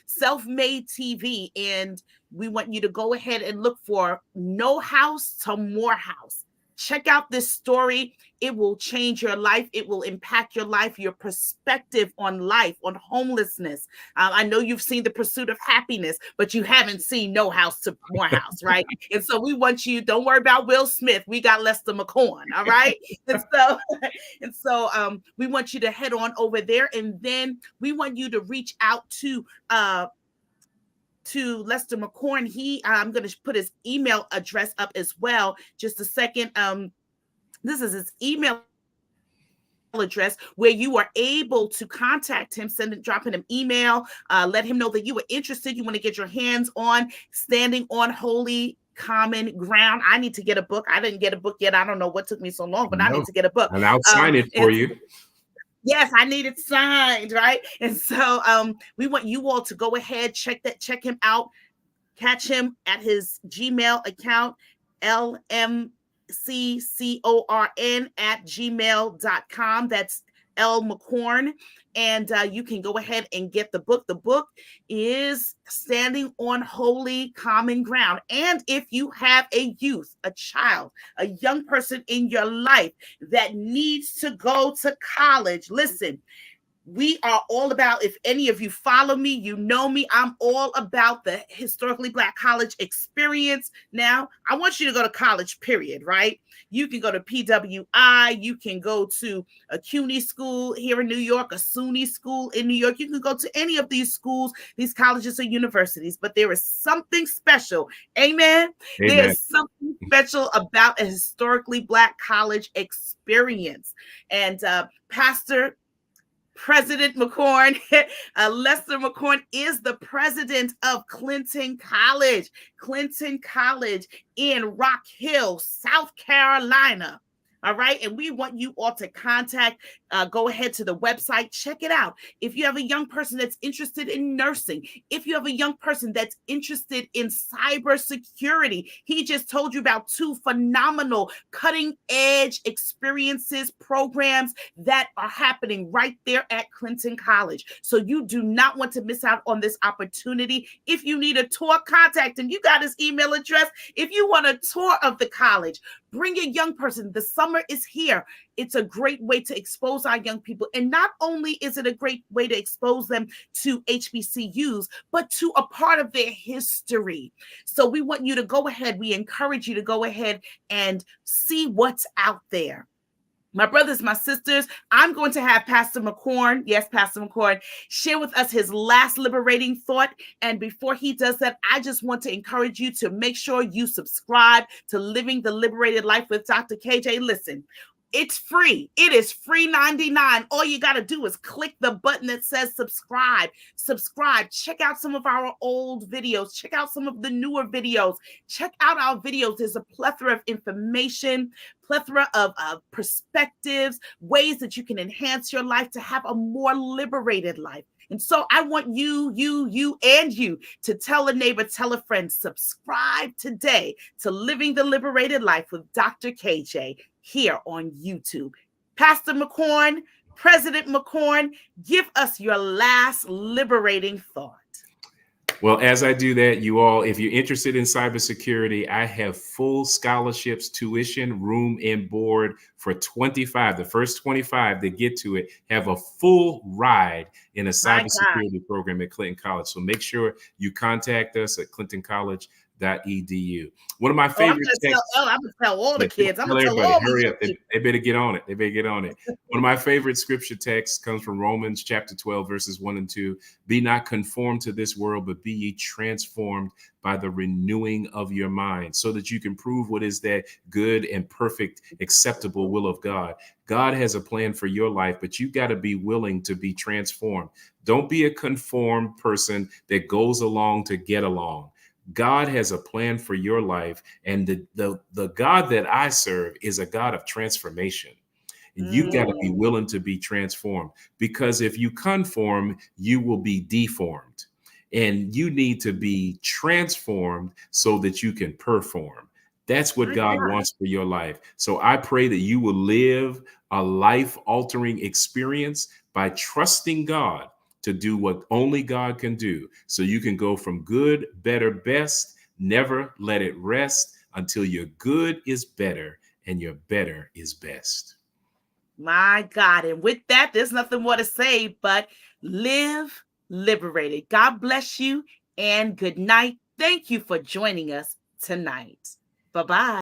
Self-Made TV. And we want you to go ahead and look for No House to More House. Check out this story. It will change your life. It will impact your life, your perspective on life, on homelessness. I know you've seen The Pursuit of Happiness, but you haven't seen No House to Morehouse, right? And so we want you, don't worry about Will Smith. We got Lester McCorn, all right? And so, we want you to head on over there. And then we want you to reach out to Lester McCorn. I'm going to put his email address up as well. Just a second. This is his email address where you are able to contact him, dropping him email, let him know that you are interested. You want to get your hands on Standing on Holy Common Ground. I need to get a book. I didn't get a book yet. I don't know what took me so long, but I need to get a book. And I'll sign it for you. Yes, I need it signed, right? And so we want you all to go ahead, check him out, catch him at his Gmail account, lmccorn@gmail.com. That's L McCorn. And you can go ahead and get the book. The book is Standing on Holy Common Ground. And if you have a youth, a child, a young person in your life that needs to go to college, listen, we are all about, if any of you follow me, you know me, I'm all about the historically Black college experience. Now, I want you to go to college, period, right? You can go to PWI, you can go to a CUNY school here in New York, a SUNY school in New York. You can go to any of these schools, these colleges or universities, but there is something special. Amen? There's something special about a historically Black college experience. And President McCorn, Lester McCorn, is the president of Clinton College in Rock Hill, South Carolina. All right. And we want you all to go ahead to the website, check it out. If you have a young person that's interested in nursing, if you have a young person that's interested in cybersecurity, he just told you about 2 phenomenal cutting edge experiences, programs that are happening right there at Clinton College. So you do not want to miss out on this opportunity. If you need a tour, contact him. You got his email address. If you want a tour of the college, bring a young person. The summer is here. It's a great way to expose our young people. And not only is it a great way to expose them to HBCUs, but to a part of their history. So we want you to go ahead. We encourage you to go ahead and see what's out there. My brothers, my sisters, I'm going to have Pastor McCorn, yes, Pastor McCorn, share with us his last liberating thought. And before he does that, I just want to encourage you to make sure you subscribe to Living the Liberated Life with Dr. KJ. Listen, it's free. It is free 99. All you got to do is click the button that says subscribe. Subscribe. Check out some of our old videos. Check out some of the newer videos. Check out our videos. There's a plethora of information, plethora of perspectives, ways that you can enhance your life to have a more liberated life. And so I want you to tell a neighbor, tell a friend, subscribe today to Living the Liberated Life with Dr. KJ here on YouTube. Pastor McCorn, President McCorn, give us your last liberating thought. Well, as I do that, you all, if you're interested in cybersecurity, I have full scholarships, tuition, room, and board for 25. The first 25 that get to it have a full ride in a cybersecurity program at Clinton College. So make sure you contact us at clintoncollege.edu. One of my favorite texts. I'm going to tell all the kids. I'm going to tell everybody, all hurry up. They better get on it. They better get on it. One of my favorite scripture texts comes from Romans chapter 12, verses 1 and 2. Be not conformed to this world, but be ye transformed by the renewing of your mind, so that you can prove what is that good and perfect, acceptable will of God. God has a plan for your life, but you got to be willing to be transformed. Don't be a conformed person that goes along to get along. God has a plan for your life, and the God that I serve is a God of transformation. And you got to be willing to be transformed, because if you conform, you will be deformed, and you need to be transformed so that you can perform. That's what God wants for your life. So I pray that you will live a life-altering experience by trusting God to do what only God can do. So you can go from good, better, best. Never let it rest until your good is better and your better is best. My God. And with that, there's nothing more to say but live liberated. God bless you and good night. Thank you for joining us tonight. Bye-bye.